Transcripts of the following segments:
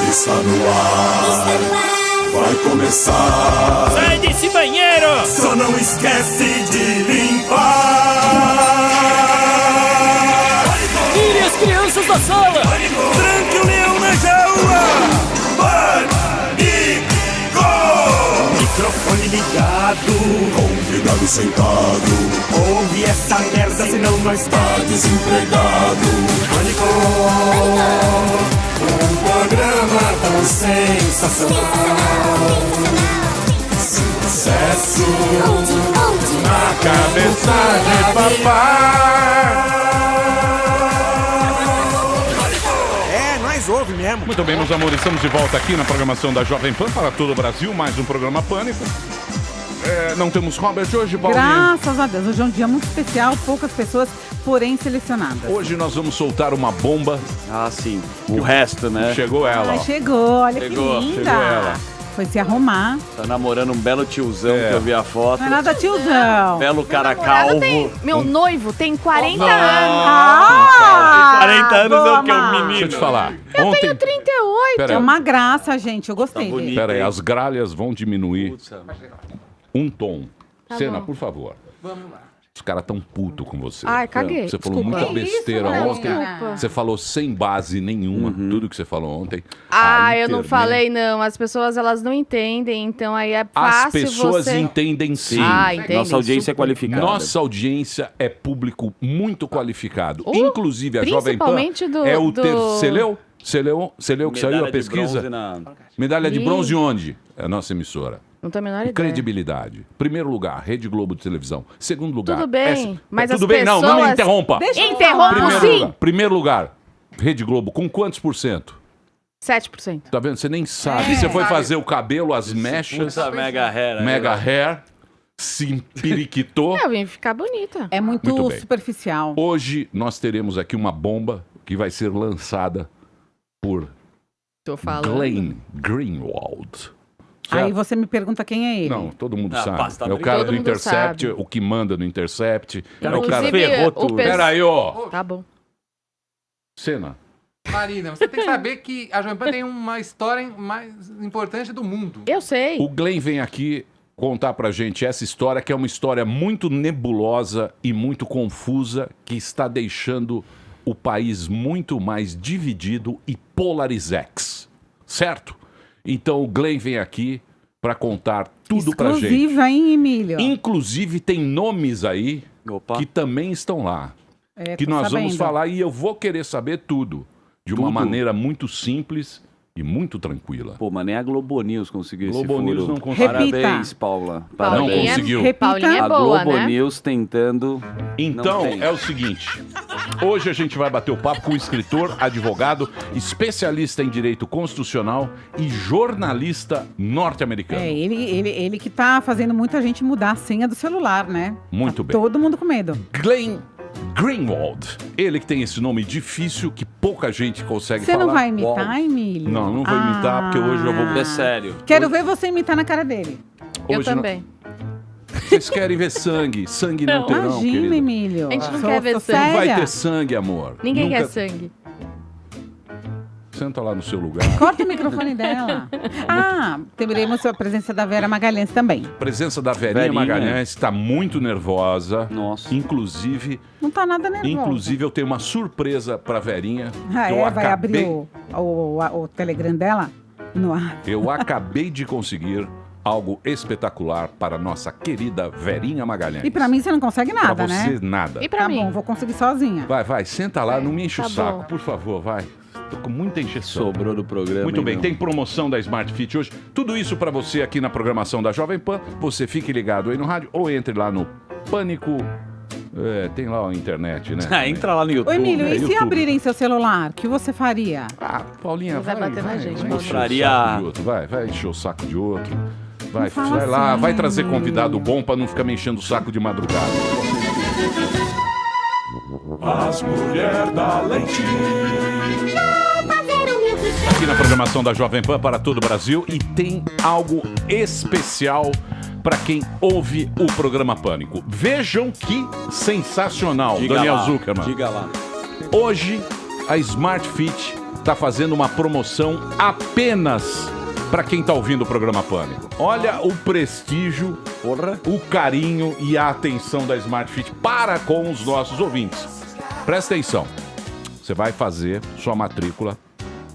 Está no ar, vai começar. Sai desse banheiro! Só não esquece de limpar. Tire as crianças da sala! Tranque o leão na jaula. Pânico! Microfone ligado, convidado sentado. Ouve essa merda, senão nós tá desempregado. Pânico! Um programa tão sensacional. Sucesso na cabeça de papai. Nós ouve mesmo. Muito bem, meus amores, estamos de volta aqui na programação da Jovem Pan para todo o Brasil, mais um programa Pânico. Não temos Robert hoje, Paulinho? Graças a Deus, hoje é um dia muito especial, poucas pessoas, porém selecionadas. Hoje nós vamos soltar uma bomba. Ah, sim. O resto, né? Chegou ela, ó. Chegou, olha que linda. Chegou ela. Foi se arrumar. Tá namorando um belo tiozão que eu vi a foto. Não é nada tiozão. Belo cara calvo. Meu noivo tem 40 anos. Ah! 40 anos é o que é um menino. Deixa eu te falar. Eu tenho 38. Pera É aí, uma graça, gente, eu gostei Tá dele. bonito. pera aí, as gralhas vão diminuir Putz, um tom. Tá Cena, bom. por favor. Vamos lá. Os caras tão putos com você. Ai, caguei. Você falou Desculpa. muita besteira Isso, ontem. Desculpa. Você falou sem base nenhuma, tudo que você falou ontem. Ah, A eu não internet- falei não. As pessoas, elas não entendem, então aí é fácil As pessoas você... entendem sim. Ah, entende. Nossa audiência é qualificada. Nossa audiência é público muito qualificado. Uh, Inclusive a Jovem Pan principalmente do- é o do- Você leu? Você leu que saiu a Medalha de pesquisa? bronze na- Medalha de Ih. bronze onde? É a nossa emissora. Não tenho a menor ideia. Credibilidade. Primeiro lugar, Rede Globo de televisão. Segundo lugar... Tudo bem, mas tudo as bem, não me pessoas- interrompa. Deixa eu Interrompa, falar. sim. Primeiro lugar, Rede Globo, com quantos por cento? 7%. Tá vendo? Você nem sabe. Você foi fazer o cabelo, as mechas, Puta mega hair. mega hair, se empiriquitou. Eu vim ficar bonita. É muito, Muito bem. superficial. Hoje nós teremos aqui uma bomba que vai ser lançada por Tô falando. Glenn Greenwald. Aí Certo? você me pergunta quem é ele. Não, todo mundo Ah, sabe. basta É o brigar. cara Todo do mundo Intercept, sabe. o que manda no Intercept. É o que cara... Inclusive, ferrou o tudo. Pera aí, ó. Tá bom. Cena. Marina, você tem que saber que a Jovem Pan tem uma história mais importante do mundo. Eu sei. O Glenn vem aqui contar pra gente essa história, que é uma história muito nebulosa e muito confusa, que está deixando o país muito mais dividido e polarizex. Certo? Então o Glenn vem aqui pra contar tudo pra gente. Exclusiva, hein, Emílio? Inclusive tem nomes aí Opa. que também estão lá. É, Que tô nós vamos sabendo. falar e eu vou querer saber tudo. De uma Tudo? maneira muito simples e muito tranquila. Pô, mas nem a Globo News conseguiu esse Globo News furo. não conseguiu. Parabéns, Paula. Não Parabéns. conseguiu. Repita. Paulinha é A boa, Globo né? News tentando... Então, Não tem. é o seguinte. Hoje a gente vai bater o papo com o escritor, advogado, especialista em direito constitucional e jornalista norte-americano. É, ele que tá fazendo muita gente mudar a senha do celular, né? Muito Tá bem. todo mundo com medo. Glenn Greenwald. Ele que tem esse nome difícil que pouca gente consegue Você falar. não vai imitar, Wald. Emílio? Não, não vou imitar, porque hoje eu vou- É sério. Quero ver você imitar na cara dele. Eu Hoje não- também. Vocês querem ver sangue. Sangue não, Não. terão, Imagina, querido. Emílio. A gente não Sou- quer ver sou sangue. Não vai séria. ter sangue, amor. Ninguém Nunca- quer sangue. Senta lá no seu lugar. Corta o microfone dela. Ah, teremos a presença da Vera Magalhães também. Presença da Verinha, Verinha. Magalhães está muito nervosa. Nossa. Inclusive, Não tá nada nervosa. eu tenho uma surpresa pra Verinha. Ah, que eu vai acabei, abrir o Telegram dela? No ar. eu acabei de conseguir algo espetacular para nossa querida Verinha Magalhães. E pra mim você não consegue Pra nada, você, né? nada. E pra Tá mim? bom, vou conseguir sozinha. Vai, senta lá, não me enche Tá o saco, bom. por favor, vai. Tô com muita encheção. Sobrou do programa. Muito hein, bem, meu? tem promoção da Smart Fit hoje. Tudo isso pra você aqui na programação da Jovem Pan. Você fique ligado aí no rádio ou entre lá no Pânico. Tem lá a internet, né? Ah, entra lá no YouTube. Ô, Emílio, é e se YouTube. abrirem seu celular, o que você faria? Ah, Paulinha, Você vai bater na gente, vai Paulinha. encher o Faria- saco de outro, vai encher o saco de outro. Vai fala lá, assim, vai trazer convidado Emílio. bom pra não ficar me enchendo o saco de madrugada. As mulheres da lentilha. Aqui na programação da Jovem Pan para todo o Brasil e tem algo especial para quem ouve o programa Pânico. Vejam que sensacional, Diga Daniel lá, Zuckerman. Diga lá. Hoje, a Smart Fit está fazendo uma promoção apenas para quem está ouvindo o programa Pânico. Olha o prestígio, o carinho e a atenção da Smart Fit para com os nossos ouvintes. Presta atenção. Você vai fazer sua matrícula,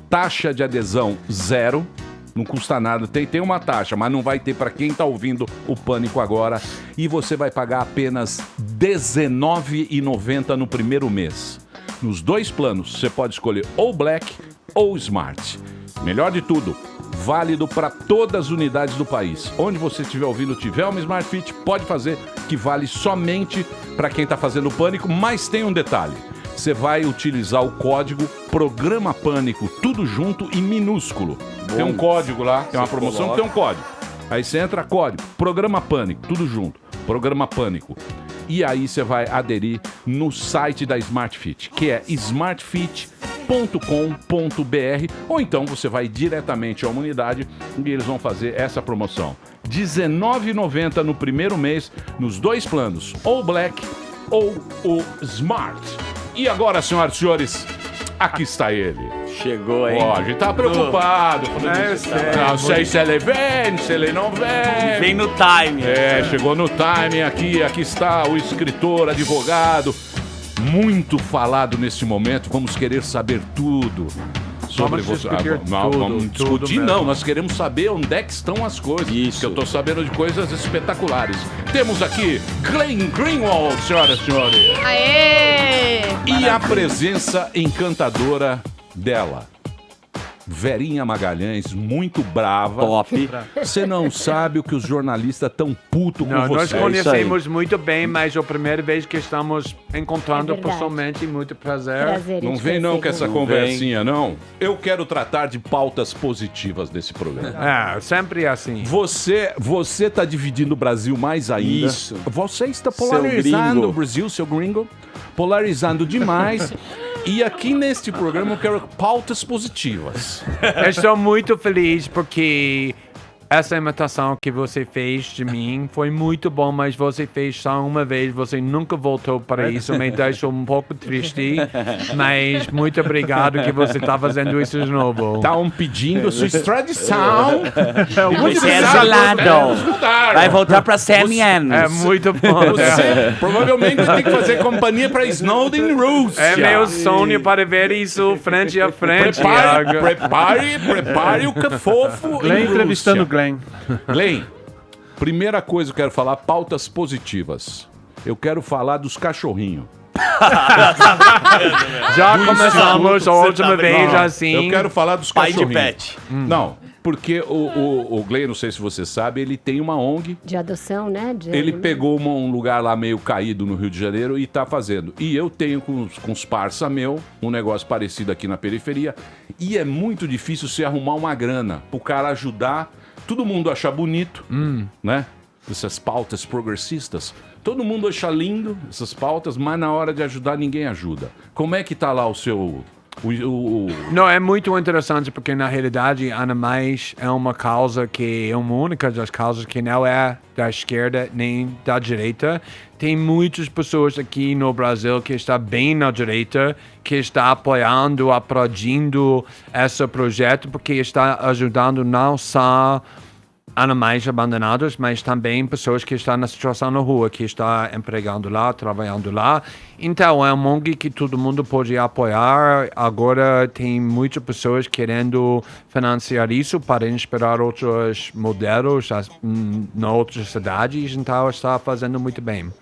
taxa de adesão 0, não custa nada, tem uma taxa, mas não vai ter para quem está ouvindo o Pânico agora, e você vai pagar apenas R$19,90 no primeiro mês. Nos 2 planos, você pode escolher ou Black ou Smart. Melhor de tudo, válido para todas as unidades do país. Onde você estiver ouvindo, tiver uma Smart Fit, pode fazer, que vale somente para quem está fazendo o Pânico, mas tem um detalhe. Você vai utilizar o código Programa Pânico, tudo junto e minúsculo. Bom, tem um código lá, tem uma promoção que tem um código. Aí você entra, código, Programa Pânico, tudo junto, Programa Pânico. E aí você vai aderir no site da Smart Fit, que é smartfit.com.br, ou então você vai diretamente a uma unidade e eles vão fazer essa promoção. R$19,90 no primeiro mês, nos 2 planos, ou Black ou o Smart. E agora, senhoras e senhores, aqui está ele. Chegou, hein? Ó, a gente tá preocupado. Não sei se ele vem, se ele não vem. Vem no time. Chegou no time aqui. Aqui está o escritor, advogado. Muito falado nesse momento. Vamos querer saber tudo sobre você. Vamos discutir, não. Nós queremos saber onde é que estão as coisas. Isso. Que eu tô sabendo de coisas espetaculares. Temos aqui Glenn Greenwald, senhoras e senhores. Aê! E a presença encantadora dela. Verinha Magalhães, muito brava. Top. Você não sabe o que os jornalistas tão putos com Nós você. conhecemos muito bem, mas é a primeira vez que estamos encontrando É verdade. pessoalmente. Muito prazer. Não vem não com essa conversinha, não. Eu quero tratar de pautas positivas desse programa. Sempre assim. Você tá dividindo o Brasil mais ainda. Isso. Você está Seu polarizando gringo. o Brasil, seu gringo. Polarizando demais. E aqui neste programa eu quero pautas positivas. Eu estou muito feliz porque essa imitação que você fez de mim foi muito bom, mas você fez só uma vez, você nunca voltou para isso, me deixou um pouco triste, mas muito obrigado que você está fazendo isso de novo. Estão pedindo sua extradição. Você é gelado. Vai voltar pra CNN. É muito bom. Você provavelmente vai ter que fazer companhia para Snowden e Rússia. É meu sonho para ver isso frente a frente. Prepare o cafofo. Glenn entrevistando o Glenn. Glenn, primeira coisa que eu quero falar, pautas positivas. Eu quero falar dos cachorrinhos. Já começamos a última vez assim. Eu quero falar dos Pai de cachorrinhos. pet. Não, porque o Glenn, não sei se você sabe, ele tem uma ONG. De adoção, né? Ele pegou um lugar lá meio caído no Rio de Janeiro e tá fazendo. E eu tenho com os parça meu um negócio parecido aqui na periferia. E é muito difícil você arrumar uma grana pro cara ajudar. Todo mundo acha bonito, né? Essas pautas progressistas. Todo mundo acha lindo essas pautas, mas na hora de ajudar ninguém ajuda. Como é que tá lá o seu... Não, é muito interessante porque na realidade animais é uma causa que é uma única das causas que não é da esquerda nem da direita. Tem muitas pessoas aqui no Brasil que está bem na direita, que está apoiando, aplaudindo esse projeto porque está ajudando não só animais abandonados, mas também pessoas que estão na situação na rua, que estão empregando lá, trabalhando lá. Então, é uma ONG que todo mundo pode apoiar. Agora tem muitas pessoas querendo financiar isso para inspirar outros modelos em outras cidades. Então, está fazendo muito bem.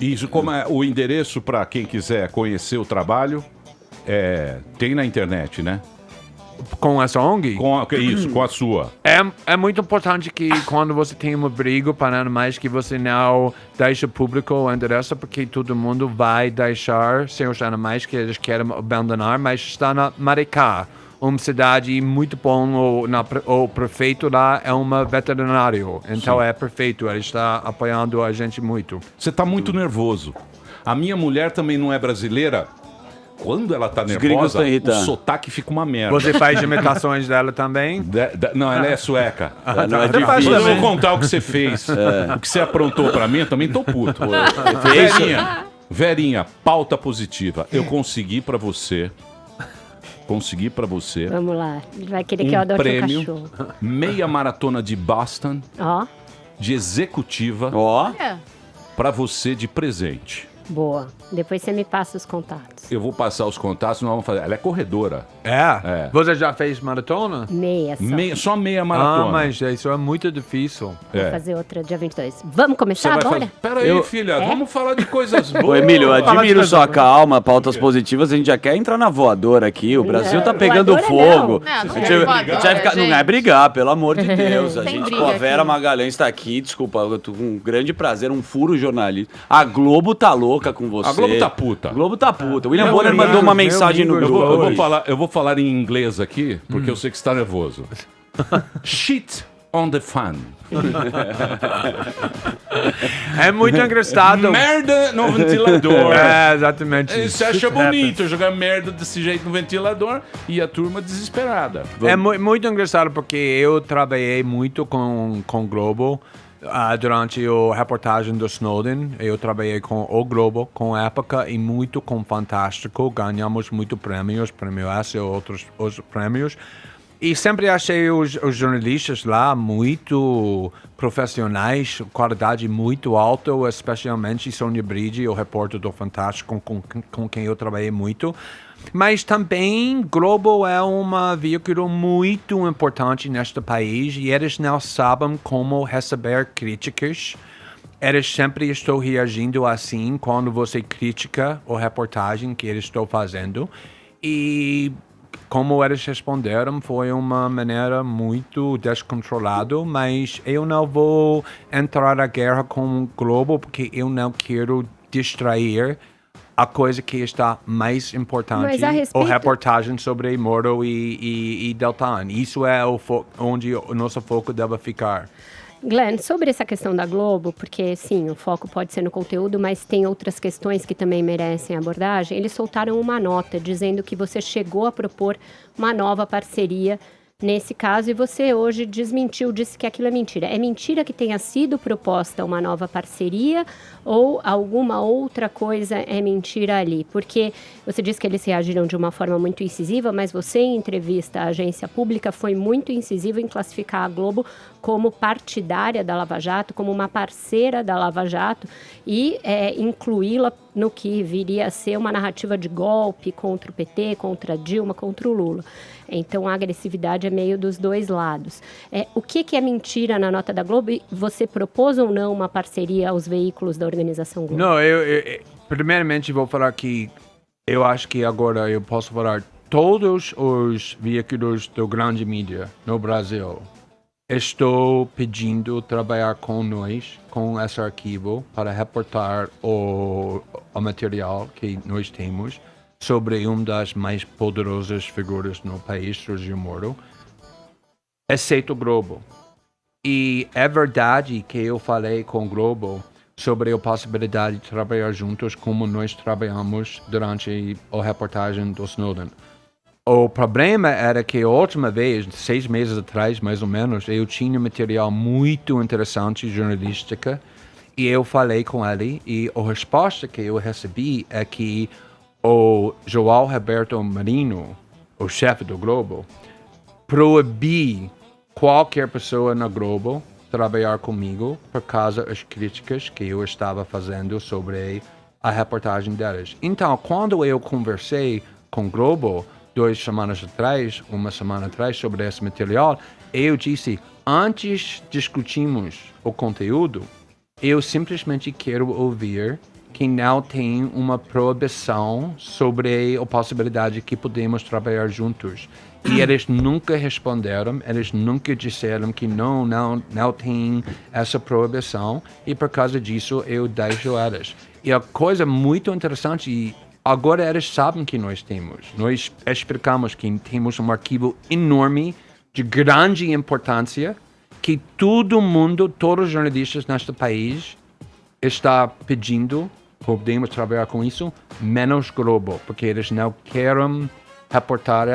Isso, como é o endereço para quem quiser conhecer o trabalho, tem na internet, né? Com essa ONG? Com a sua. É muito importante que quando você tem um abrigo para animais que você não deixa público o endereço, porque todo mundo vai deixar seus animais que eles querem abandonar, mas está na Maricá, uma cidade muito bom, o prefeito lá é um veterinário, então é perfeito, ele está apoiando a gente muito. Você está muito nervoso. A minha mulher também não é brasileira. quando ela tá gringos nervosa, tão o irritando. sotaque fica uma merda. Você faz imitações dela também? Não, ela é sueca. Não é Você faz difícil. Eu vou também. contar o que você fez. O que você aprontou pra mim, eu também tô puto. fez? Verinha, pauta positiva. Eu consegui pra você Vamos lá. Ele vai querer que eu adote um prêmio, cachorro. meia maratona de Boston, Ó, de executiva, Ó, pra você de presente. boa. Depois você me passa os contatos. Eu vou passar os contatos, nós vamos fazer. Ela é corredora. É. Você já fez maratona? Meia só. Só meia maratona. Mas isso é muito difícil. Vou fazer outra dia 22. Vamos começar agora? Pera aí, filha, vamos falar de coisas boas. Ô, Emílio, eu Fala de admiro coisa sua boa. calma, pautas positivas, a gente já quer entrar na voadora aqui, o Brasil tá Não, pegando voadora fogo. não. Não, não A gente é vai voadora, ficar- não é gente. brigar, pelo amor de Deus. A Tem gente, briga pô, a Vera aqui. Magalhães tá aqui, desculpa, eu tô com um grande prazer, um furo jornalista. A Globo tá louca com você. A Globo tá puta. A Globo tá puta. O William Meu Bonner amigo, mandou uma meu mensagem no amigo, grupo. Eu vou falar em inglês aqui, porque eu sei que você está nervoso. Shit on the fan. É muito engraçado. Merda no ventilador. É, exatamente. Você acha bonito jogar merda desse jeito no ventilador e a turma desesperada. É muito engraçado porque eu trabalhei muito com Globo durante a reportagem do Snowden. Eu trabalhei com o Globo, com a Época e muito com Fantástico. Ganhamos muito prêmios, Prêmio S e outros prêmios. E sempre achei os jornalistas lá muito profissionais, qualidade muito alta, especialmente Sônia Bride, o repórter do Fantástico, com quem eu trabalhei muito. Mas também Globo é uma veículo muito importante neste país e eles não sabem como receber críticas. Eles sempre estão reagindo assim quando você critica a reportagem que eles estão fazendo. E como eles responderam foi uma maneira muito descontrolada, mas eu não vou entrar na guerra com o Globo porque eu não quero distrair a coisa que está mais importante, Mas a respeito- a reportagem sobre Moro e Deltan. Isso é onde o nosso foco deve ficar. Glenn, sobre essa questão da Globo, porque sim, o foco pode ser no conteúdo, mas tem outras questões que também merecem abordagem, eles soltaram uma nota dizendo que você chegou a propor uma nova parceria nesse caso e você hoje desmentiu, disse que aquilo é mentira. É mentira que tenha sido proposta uma nova parceria ou alguma outra coisa é mentira ali? Porque você disse que eles reagiram de uma forma muito incisiva, mas você, em entrevista à agência pública, foi muito incisivo em classificar a Globo como partidária da Lava Jato, como uma parceira da Lava Jato e incluí-la no que viria a ser uma narrativa de golpe contra o PT, contra a Dilma, contra o Lula. Então, a agressividade é meio dos dois lados. O que é mentira na nota da Globo? E você propôs ou não uma parceria aos veículos da organização Globo? Não, eu primeiramente vou falar que eu acho que agora eu posso falar todos os veículos do grande mídia no Brasil. Estou pedindo trabalhar com nós, com esse arquivo, para reportar o material que nós temos sobre uma das mais poderosas figuras no país, Sérgio Moro, exceto o Globo. E é verdade que eu falei com o Globo sobre a possibilidade de trabalhar juntos como nós trabalhamos durante a reportagem do Snowden. O problema era que a última vez, 6 meses atrás, mais ou menos, eu tinha material muito interessante, jornalística, e eu falei com ele, e a resposta que eu recebi é que o João Roberto Marinho, o chefe do Globo, proibiu qualquer pessoa na Globo trabalhar comigo por causa das críticas que eu estava fazendo sobre a reportagem deles. Então, quando eu conversei com o Globo, 2 semanas atrás, uma semana atrás, sobre esse material, eu disse, antes discutimos o conteúdo, eu simplesmente quero ouvir que não tem uma proibição sobre a possibilidade que podemos trabalhar juntos. E eles nunca responderam, eles nunca disseram que não tem essa proibição, e por causa disso eu deixo eles. E a coisa muito interessante, agora eles sabem que nós temos. Nós explicamos que temos um arquivo enorme, de grande importância, que todo mundo, todos os jornalistas neste país, está pedindo podemos trabalhar com isso, menos Globo, porque eles não querem reportar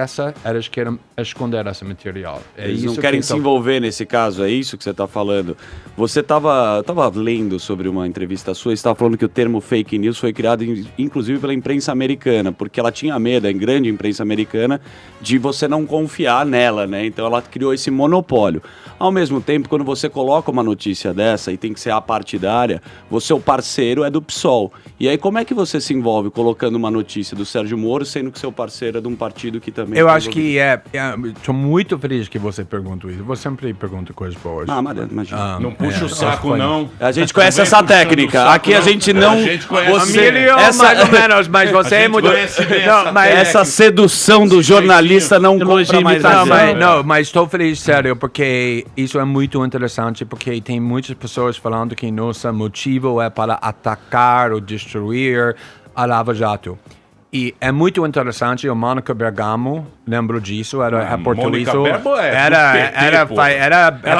eles querem esconder esse material. Eles não querem se envolver nesse caso, é isso que você está falando? Você estava lendo sobre uma entrevista sua e estava falando que o termo fake news foi criado inclusive pela imprensa americana, porque ela tinha medo, a grande imprensa americana, de você não confiar nela, né? Então ela criou esse monopólio. Ao mesmo tempo, quando você coloca uma notícia dessa e tem que ser apartidária, o parceiro é do PSOL. E aí como é que você se envolve colocando uma notícia do Sérgio Moro, sendo que seu parceiro é de um partido que também... Eu acho que estou muito feliz que você perguntou isso. Você sempre pergunta coisas boas. Ah, imagina. Não puxa o saco, não. A gente conhece essa técnica. Aqui a gente não... A gente conhece. Mais ou menos, mas você é muito... Essa sedução do jornalista não compra mais mas estou feliz, sério, porque isso é muito interessante, porque tem muitas pessoas falando que nosso motivo é para atacar ou destruir a Lava Jato. E é muito interessante, o Mônica Bergamo, lembro disso, reportou Mônica isso. Bergamo Ela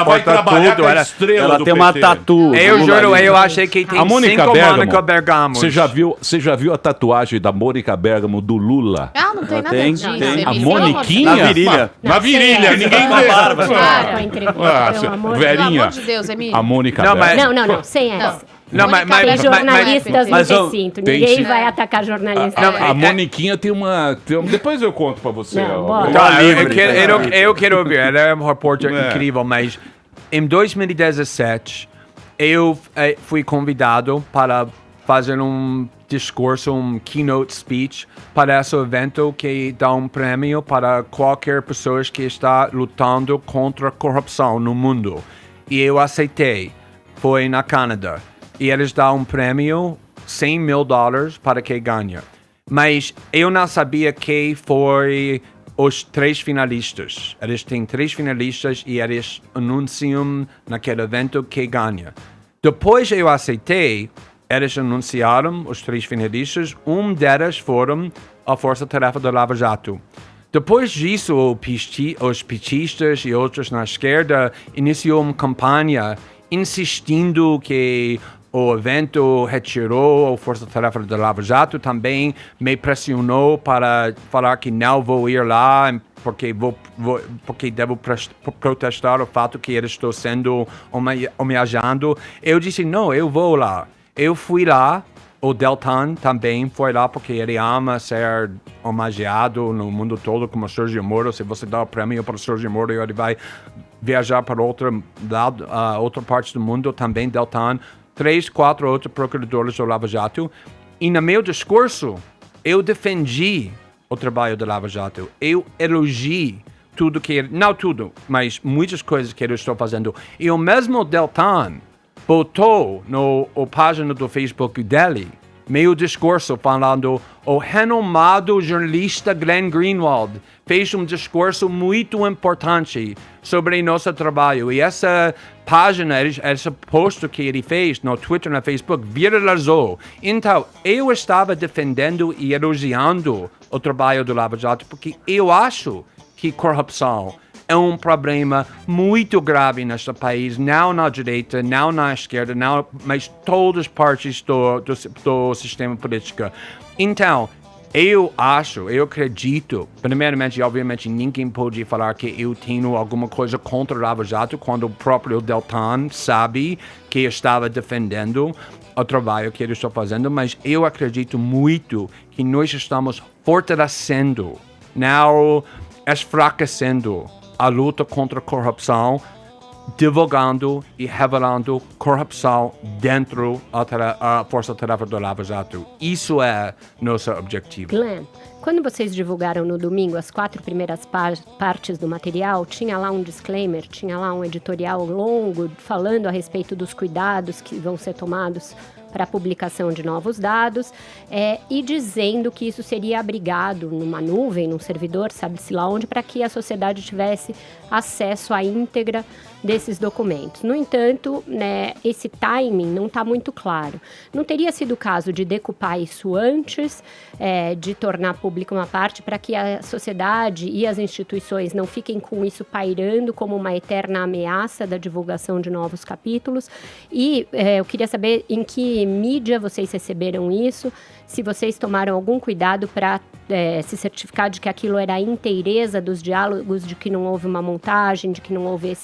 vai trabalhar com a estrela ela do tem PT. uma tatu. Eu juro, eu achei que tem A Mônica 5 Mônica Bergamos. Você já viu a tatuagem da Mônica Bergamo do Lula? Ah, não tem nada disso. A Emílio. Moniquinha? Na virilha. Na virilha, ninguém vê. Para, entrevista, pelo amor de Pelo Verinha. amor de Deus, Emílio. A Mônica Não, mas- Bergamo. Não, sem essa. Não, mas- Mônica Tem Bergamo. jornalistas no mas, recinto. tem Ninguém sim. vai atacar jornalistas. A Moniquinha tem uma... Depois eu conto pra você. Não, ó. bora. Tá, eu quero ouvir, ela é uma repórter incrível, mas em 2017 eu fui convidado para fazer um discurso, um keynote speech para esse evento que dá um prêmio para qualquer pessoa que está lutando contra a corrupção no mundo. E eu aceitei. Foi na Canadá. E eles dão um prêmio, $100 mil para quem ganha. Mas eu não sabia quem foi os 3 finalistas. Eles têm 3 finalistas e eles anunciam naquele evento quem ganha. Depois eu aceitei, eles anunciaram os 3 finalistas. Um deles foram a Força Tarefa da Lava Jato. Depois disso, os petistas e outros na esquerda iniciou uma campanha insistindo que o evento retirou a Força Tarefa da Lava Jato. Também me pressionou para falar que não vou ir lá porque devo protestar o fato que eles estão sendo homenageando. Eu disse, não, eu vou lá. Eu fui lá. O Deltan também foi lá porque ele ama ser homenageado no mundo todo como Sérgio Moro. Se você dá o prêmio para o Sérgio Moro, ele vai viajar para outra parte do mundo também, Deltan. 3, 4 outros procuradores do Lava Jato. E no meu discurso, eu defendi o trabalho do Lava Jato. Eu elogiei tudo que ele... Não tudo, mas muitas coisas que ele está fazendo. E o mesmo Deltan botou na página do Facebook dele meu discurso falando o renomado jornalista Glenn Greenwald fez um discurso muito importante sobre nosso trabalho. E essa página, esse post que ele fez no Twitter e no Facebook viralizou. Então, eu estava defendendo e elogiando o trabalho do Lava Jato porque eu acho que corrupção é um problema muito grave neste país, não na direita, não na esquerda, não, mas todas as partes do sistema político. Então, eu acredito, primeiramente, obviamente, ninguém pode falar que eu tenho alguma coisa contra o Lava Jato quando o próprio Deltan sabe que estava defendendo o trabalho que ele está fazendo, mas eu acredito muito que nós estamos fortalecendo, não esfraquecendo a luta contra a corrupção, divulgando e revelando corrupção dentro da Força Tarefa do Lava Jato. Isso é nosso objetivo. Glenn, quando vocês divulgaram no domingo as 4 primeiras partes do material, tinha lá um disclaimer, tinha lá um editorial longo falando a respeito dos cuidados que vão ser tomados para a publicação de novos dados, e dizendo que isso seria abrigado numa nuvem, num servidor, sabe-se lá onde, para que a sociedade tivesse acesso à íntegra desses documentos. No entanto, né, esse timing não está muito claro. Não teria sido o caso de decupar isso antes, de tornar pública uma parte, para que a sociedade e as instituições não fiquem com isso pairando como uma eterna ameaça da divulgação de novos capítulos. E eu queria saber em que mídia vocês receberam isso, se vocês tomaram algum cuidado para se certificar de que aquilo era a inteireza dos diálogos, de que não houve uma montagem, de que não houve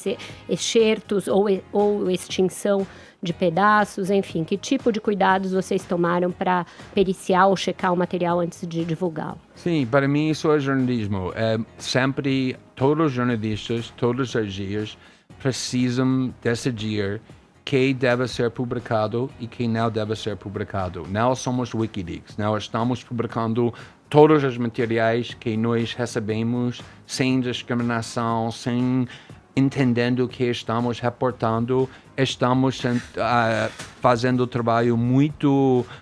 excertos ou extinção de pedaços, enfim. Que tipo de cuidados vocês tomaram para periciar ou checar o material antes de divulgá-lo? Sim, para mim isso é jornalismo. Sempre todos os jornalistas, todos os dias, precisam decidir que deve ser publicado e que não deve ser publicado. Não somos Wikileaks, não estamos publicando todos os materiais que nós recebemos sem discriminação, sem entendendo que estamos reportando, estamos fazendo o trabalho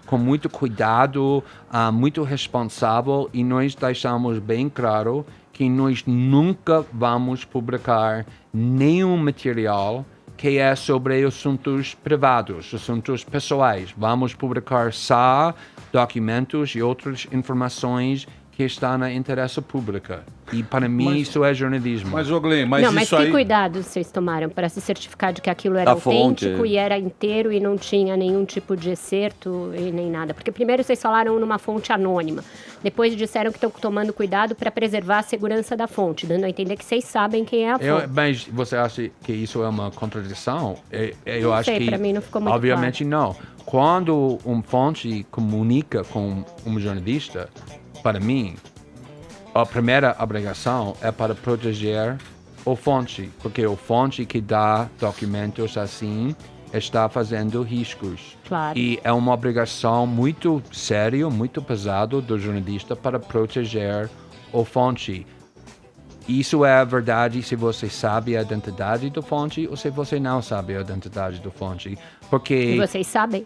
com muito cuidado, muito responsável, e nós deixamos bem claro que nós nunca vamos publicar nenhum material que é sobre assuntos privados, assuntos pessoais. Vamos publicar só documentos e outras informações que estão na interesse pública. E para mim isso é jornalismo. Mas, Glenn, mas não, mas isso que aí... cuidados vocês tomaram para se certificar de que aquilo era autêntico e era inteiro e não tinha nenhum tipo de excerto e nem nada? Porque primeiro vocês falaram numa fonte anônima, depois disseram que estão tomando cuidado para preservar a segurança da fonte, dando a entender que vocês sabem quem é a fonte. Mas você acha que isso é uma contradição? Eu acho que, para mim não ficou muito obviamente claro. Não. Quando uma fonte comunica com um jornalista, para mim, a primeira obrigação é para proteger a fonte, porque a fonte que dá documentos assim está fazendo riscos. Claro. E é uma obrigação muito séria, muito pesada do jornalista para proteger a fonte. Isso é verdade se você sabe a identidade da fonte ou se você não sabe a identidade da fonte. Porque E vocês sabem?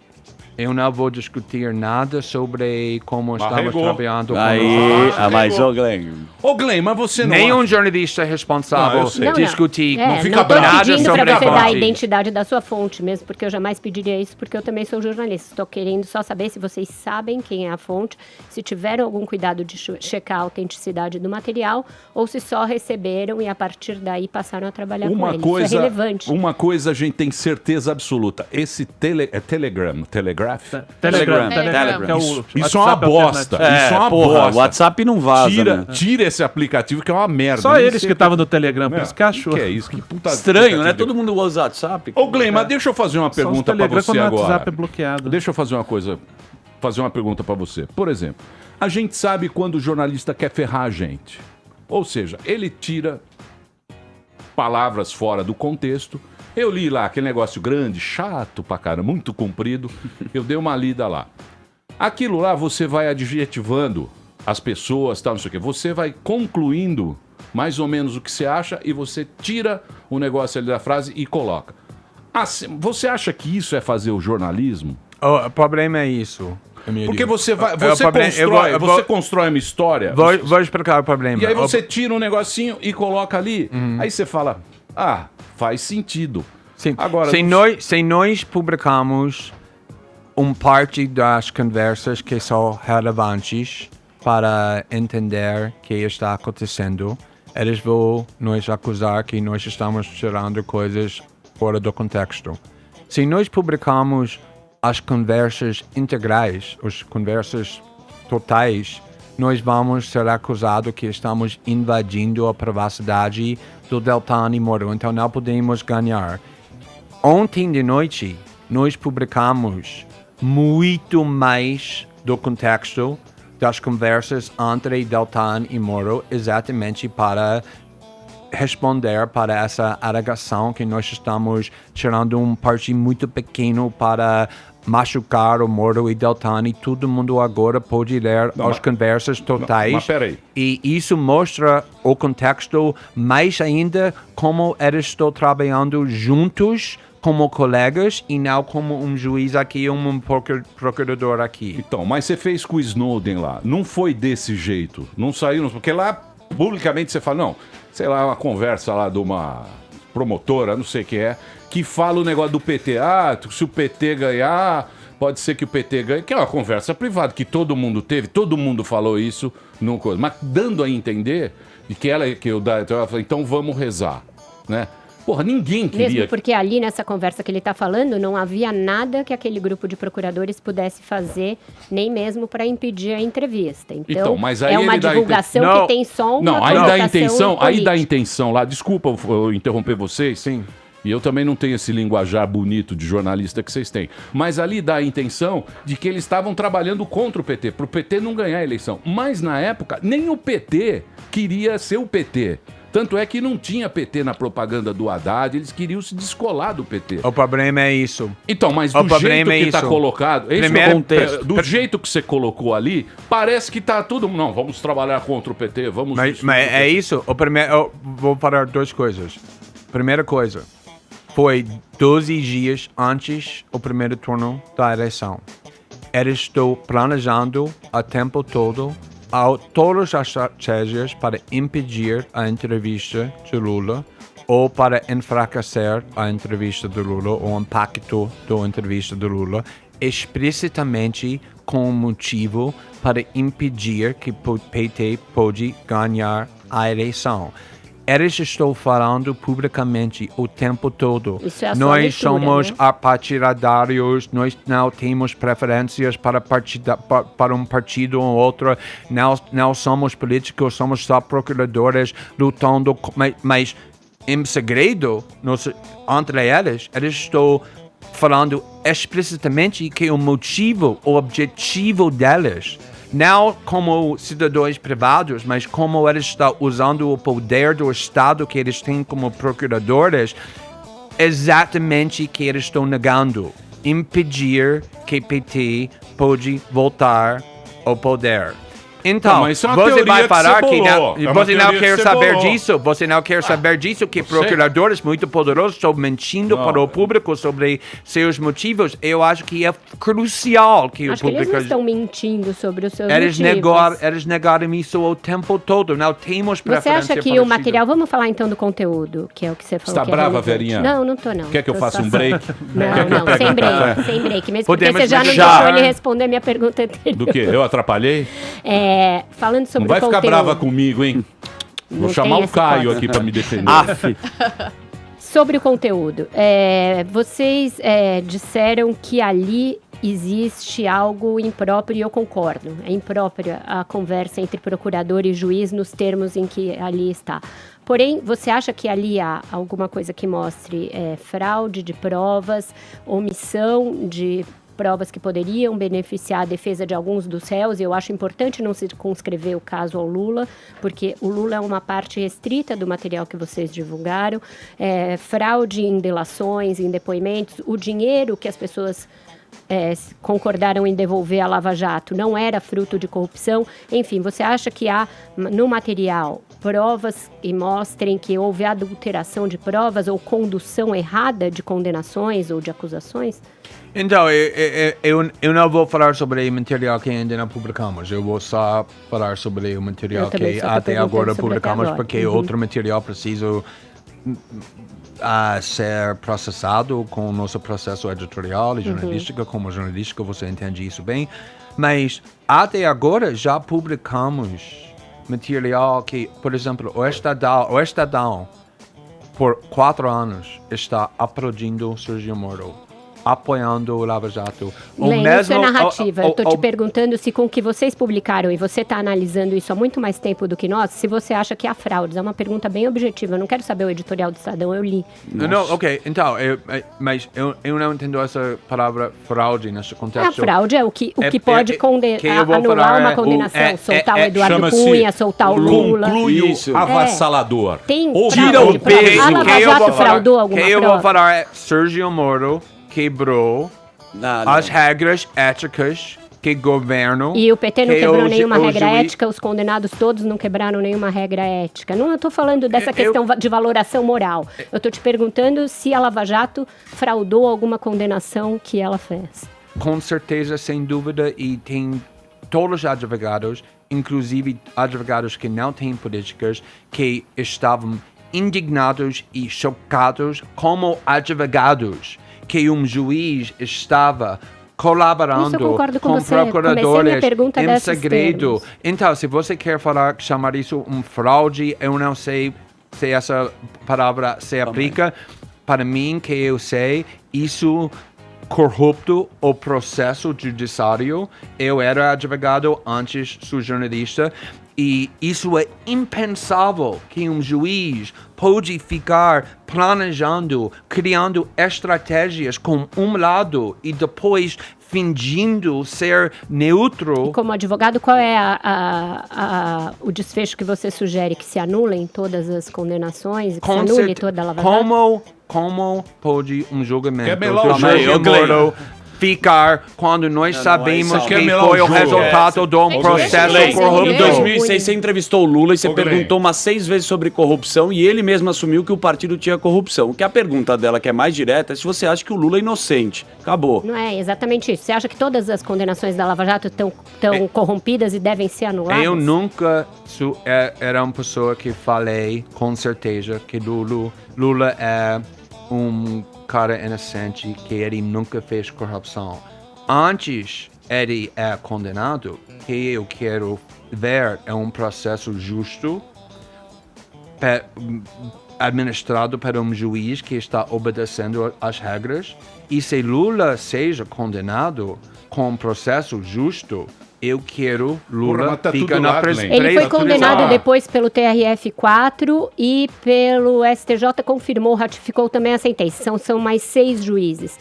eu não vou discutir nada sobre como estamos Arregou. trabalhando. Mas, Glenn... Ô, Glenn, mas você não... Nenhum jornalista é responsável Não, eu sei. discutir. Não fica tô bravo pedindo sobre para a você dar a fonte. identidade da sua fonte mesmo, porque eu jamais pediria isso, porque eu também sou jornalista. Estou querendo só saber se vocês sabem quem é a fonte, se tiveram algum cuidado de checar a autenticidade do material, ou se só receberam e a partir daí passaram a trabalhar com ele. Isso é relevante. Uma coisa a gente tem certeza absoluta. Esse Telegraph? Telegram. Que é o Isso é uma WhatsApp bosta. alternativo. Isso é uma porra, bosta. o WhatsApp não vaza, né? Tira esse aplicativo que é uma merda. Só Nem eles sei que estavam no Telegram, por Meu, isso que achou. que é isso? Que puta Estranho, né? aplicativo. Todo mundo usa o WhatsApp. Ô, Glenn, mas deixa eu fazer uma Só os pergunta pra Telegram você quando o agora. WhatsApp é bloqueado. Deixa eu fazer uma pergunta pra você. Por exemplo, a gente sabe quando o jornalista quer ferrar a gente. Ou seja, ele tira palavras fora do contexto. Eu li lá aquele negócio grande, chato pra caramba, muito comprido. Eu dei uma lida lá. Aquilo lá você vai adjetivando as pessoas, tal, não sei o quê. Você vai concluindo mais ou menos o que você acha e você tira o negócio ali da frase e coloca. Assim, você acha que isso é fazer o jornalismo? O problema é isso. Emílio. Porque você vai, Eu constrói uma história. Vou explicar o problema. E aí você tira um negocinho e coloca ali. Aí você fala, faz sentido. Sim. Agora, Se nós publicamos parte das conversas que são relevantes para entender o que está acontecendo, eles vão nos acusar que nós estamos tirando coisas fora do contexto. Se nós publicamos as conversas integrais, as conversas totais, nós vamos ser acusados que estamos invadindo a privacidade do Deltan e Moro, então não podemos ganhar. Ontem de noite, nós publicamos muito mais do contexto das conversas entre Deltan e Moro, exatamente para responder para essa alegação que nós estamos tirando parte muito pequeno para machucar o Moro e Deltan, e todo mundo agora pode ler as conversas totais. Mas peraí. E isso mostra o contexto, mais ainda como eles estão trabalhando juntos como colegas e não como um juiz aqui e um procurador aqui. Então, mas você fez com o Snowden lá. Não foi desse jeito. Não saiu, porque lá publicamente você fala, não, sei lá, uma conversa lá de uma promotora, não sei o que é, que fala o negócio do PT. Ah, se o PT ganhar, pode ser que o PT ganhe, que é uma conversa privada, que todo mundo teve, todo mundo falou isso, mas dando a entender que ela falou, então vamos rezar, né? Porra, ninguém queria... Mesmo porque ali nessa conversa que ele está falando, não havia nada que aquele grupo de procuradores pudesse fazer, nem mesmo para impedir a entrevista. Então mas aí é uma ele dá divulgação que tem só uma Não, aí dá política. intenção lá, desculpa eu interromper vocês. Sim. E eu também não tenho esse linguajar bonito de jornalista que vocês têm. Mas ali dá a intenção de que eles estavam trabalhando contra o PT, para o PT não ganhar a eleição. Mas na época, nem o PT queria ser o PT. Tanto é que não tinha PT na propaganda do Haddad, eles queriam se descolar do PT. O problema é isso. Então, mas do jeito que está colocado, do jeito que você colocou ali, parece que está tudo... Não, vamos trabalhar contra o PT, vamos... Mas é isso. Eu vou falar duas coisas. Primeira coisa, foi 12 dias antes do primeiro turno da eleição. Eles estão planejando o tempo todo todas as estratégias para impedir a entrevista de Lula ou para enfraquecer a entrevista de Lula ou o impacto da entrevista de Lula, explicitamente com o motivo para impedir que o PT pode ganhar a eleição. Eles estão falando publicamente o tempo todo. Isso é a nós leitura, somos né? apartidários, nós não temos preferências para um partido ou outro, não somos políticos, somos só procuradores lutando, mas em segredo, entre eles estão falando explicitamente que o motivo, o objetivo deles, não como cidadãos privados, mas como eles estão usando o poder do Estado que eles têm como procuradores, exatamente que eles estão negando. Impedir que o PT pode voltar ao poder. Então, mas isso é uma você teoria vai que falar você que bolou. É uma você não teoria quer que você saber bolou. disso? Você não quer saber disso? Que procuradores muito poderosos estão mentindo para o público sobre seus motivos? Eu acho que é crucial que o Acho que eles público... não estão mentindo sobre os seus Eles motivos. negaram isso o tempo todo. Não temos Você preferência acha que para o material... Vamos falar então do conteúdo, que é o que você falou. Você tá que é brava, relevante. Verinha? Não, não tô não. Quer que eu Tô faça só- um break? Não, sem break, sem break. Mesmo porque Podemos você já não já. deixou ele responder minha pergunta anterior. Do quê? Eu atrapalhei? Falando sobre Não vai o ficar conteúdo. brava comigo, hein? Vou Não chamar tem o esse Caio código. aqui pra me defender. Sobre o conteúdo, vocês disseram que ali existe algo impróprio e eu concordo. É imprópria a conversa entre procurador e juiz nos termos em que ali está. Porém, você acha que ali há alguma coisa que mostre fraude de provas, omissão de provas que poderiam beneficiar a defesa de alguns dos réus? E eu acho importante não circunscrever o caso ao Lula, porque o Lula é uma parte restrita do material que vocês divulgaram. Fraude em delações, em depoimentos, o dinheiro que as pessoas concordaram em devolver à Lava Jato não era fruto de corrupção. Enfim, você acha que há no material provas que mostrem que houve adulteração de provas ou condução errada de condenações ou de acusações? Então, eu não vou falar sobre o material que ainda não publicamos. Eu vou só falar sobre o material Eu também que só tô até agora perguntando sobre publicamos, até agora. porque outro material precisa ser processado com o nosso processo editorial e jornalístico. Como jornalístico, você entende isso bem. Mas até agora já publicamos material que, por exemplo, o Estadão por 4 anos está aplaudindo Sérgio Moro, apoiando o Lava Jato. Isso é narrativa. Eu estou te perguntando se com o que vocês publicaram e você está analisando isso há muito mais tempo do que nós, se você acha que há fraudes. É uma pergunta bem objetiva. Eu não quero saber o editorial do Estadão, eu li. Não, ok. Então, mas eu não entendo essa palavra fraude nesse contexto. A fraude é o que pode que eu vou anular falar uma condenação. Soltar o Eduardo chama-se Cunha, soltar o Lula. Conclui Isso. o avassalador. Tem Tira fraude o de prova. peso. A Lava Jato fraudou alguma que eu prova? vou falar é Sérgio Moro quebrou as regras éticas que governam. E o PT não que quebrou o nenhuma ju- o regra juiz- ética, os condenados todos não quebraram nenhuma regra ética. Não, eu estou falando dessa questão de valoração moral. Eu estou te perguntando se a Lava Jato fraudou alguma condenação que ela fez. Com certeza, sem dúvida, e tem todos os advogados, inclusive advogados que não têm políticas, que estavam indignados e chocados como advogados que um juiz estava colaborando Isso eu concordo com com você. Comecei procuradores minha pergunta em desses segredo. termos. Então, se você quer chamar isso fraude, eu não sei se essa palavra se aplica. Para mim, que eu sei, isso corrupto o processo judiciário. Eu era advogado antes, sou jornalista. E isso é impensável que um juiz pode ficar planejando, criando estratégias com um lado e depois fingindo ser neutro. Como advogado, qual é o desfecho que você sugere? Que se anulem todas as condenações? Que se anule toda a Lava Jato? Como pode um julgamento Quer melar do o jogo, Sérgio Moro ficar quando nós sabemos isso. Quer quem melar foi o o jogo. resultado de um processo Glenn, corrupto? Em 2006, você entrevistou o Lula e você Ô, Glenn. perguntou umas 6 vezes sobre corrupção e ele mesmo assumiu que o partido tinha corrupção. O que a pergunta dela, que é mais direta, é se você acha que o Lula é inocente. Acabou. Não é exatamente isso. Você acha que todas as condenações da Lava Jato estão corrompidas e devem ser anuladas? Eu nunca era uma pessoa que falei com certeza que Lula é um cara inocente, que ele nunca fez corrupção. Antes ele é condenado, que eu quero ver é um processo justo, administrado por um juiz que está obedecendo às regras. E se Lula seja condenado com um processo justo, eu quero Lula Porra, mas tá fica tudo na lá, prisão. Glenn. Ele foi condenado Ah. depois pelo TRF4 e pelo STJ ratificou também a sentença. São mais 6 juízes.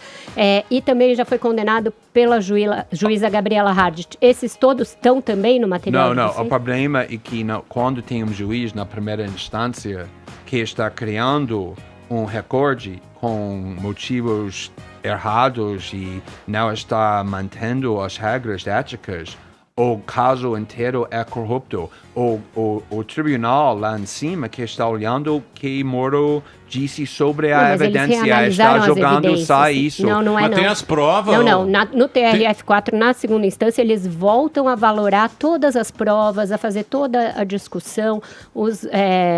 E também já foi condenado pela juíza Gabriela Hardt. Esses todos estão também no material? Não. de vocês? O problema é que quando tem um juiz na primeira instância que está criando um recorde com motivos errados e não está mantendo as regras éticas, o caso inteiro é corrupto. O tribunal lá em cima que está olhando o que Moro disse sobre a Mas eles evidência, reanalisaram está as jogando evidências. sai isso. Não é Mas não. tem as provas. Não. No TRF4, na segunda instância, eles voltam a valorar todas as provas, a fazer toda a discussão. Os